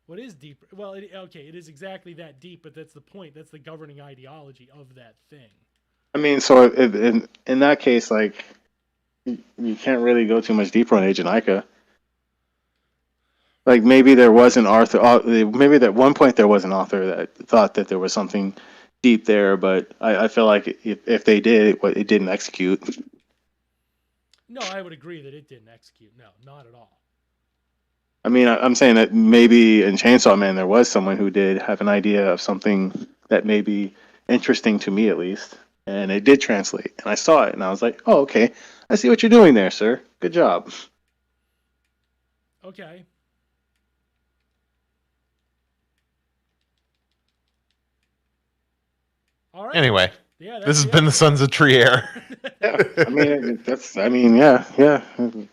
What is deeper? Well, it is exactly that deep, but that's the point. That's the governing ideology of that thing. I mean, so in that case, like, you can't really go too much deeper on Agent Aika. Like, maybe there was an author, maybe at one point there was an author that thought that there was something deep there, but I feel like if they did, it didn't execute. No, I would agree that it didn't execute. No, not at all. I mean, I'm saying that maybe in Chainsaw Man there was someone who did have an idea of something that may be interesting to me at least, and it did translate. And I saw it, and I was like, oh, okay, I see what you're doing there, sir. Good job. Okay. All right. Anyway, yeah, this has been the Sons of Trier. Yeah, yeah.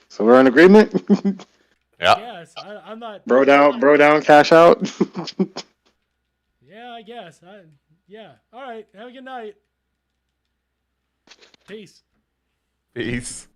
So we're in agreement. Yeah. Yes, I'm not. Bro down, cash out. Yeah, I guess. Yeah. All right. Have a good night. Peace. Peace.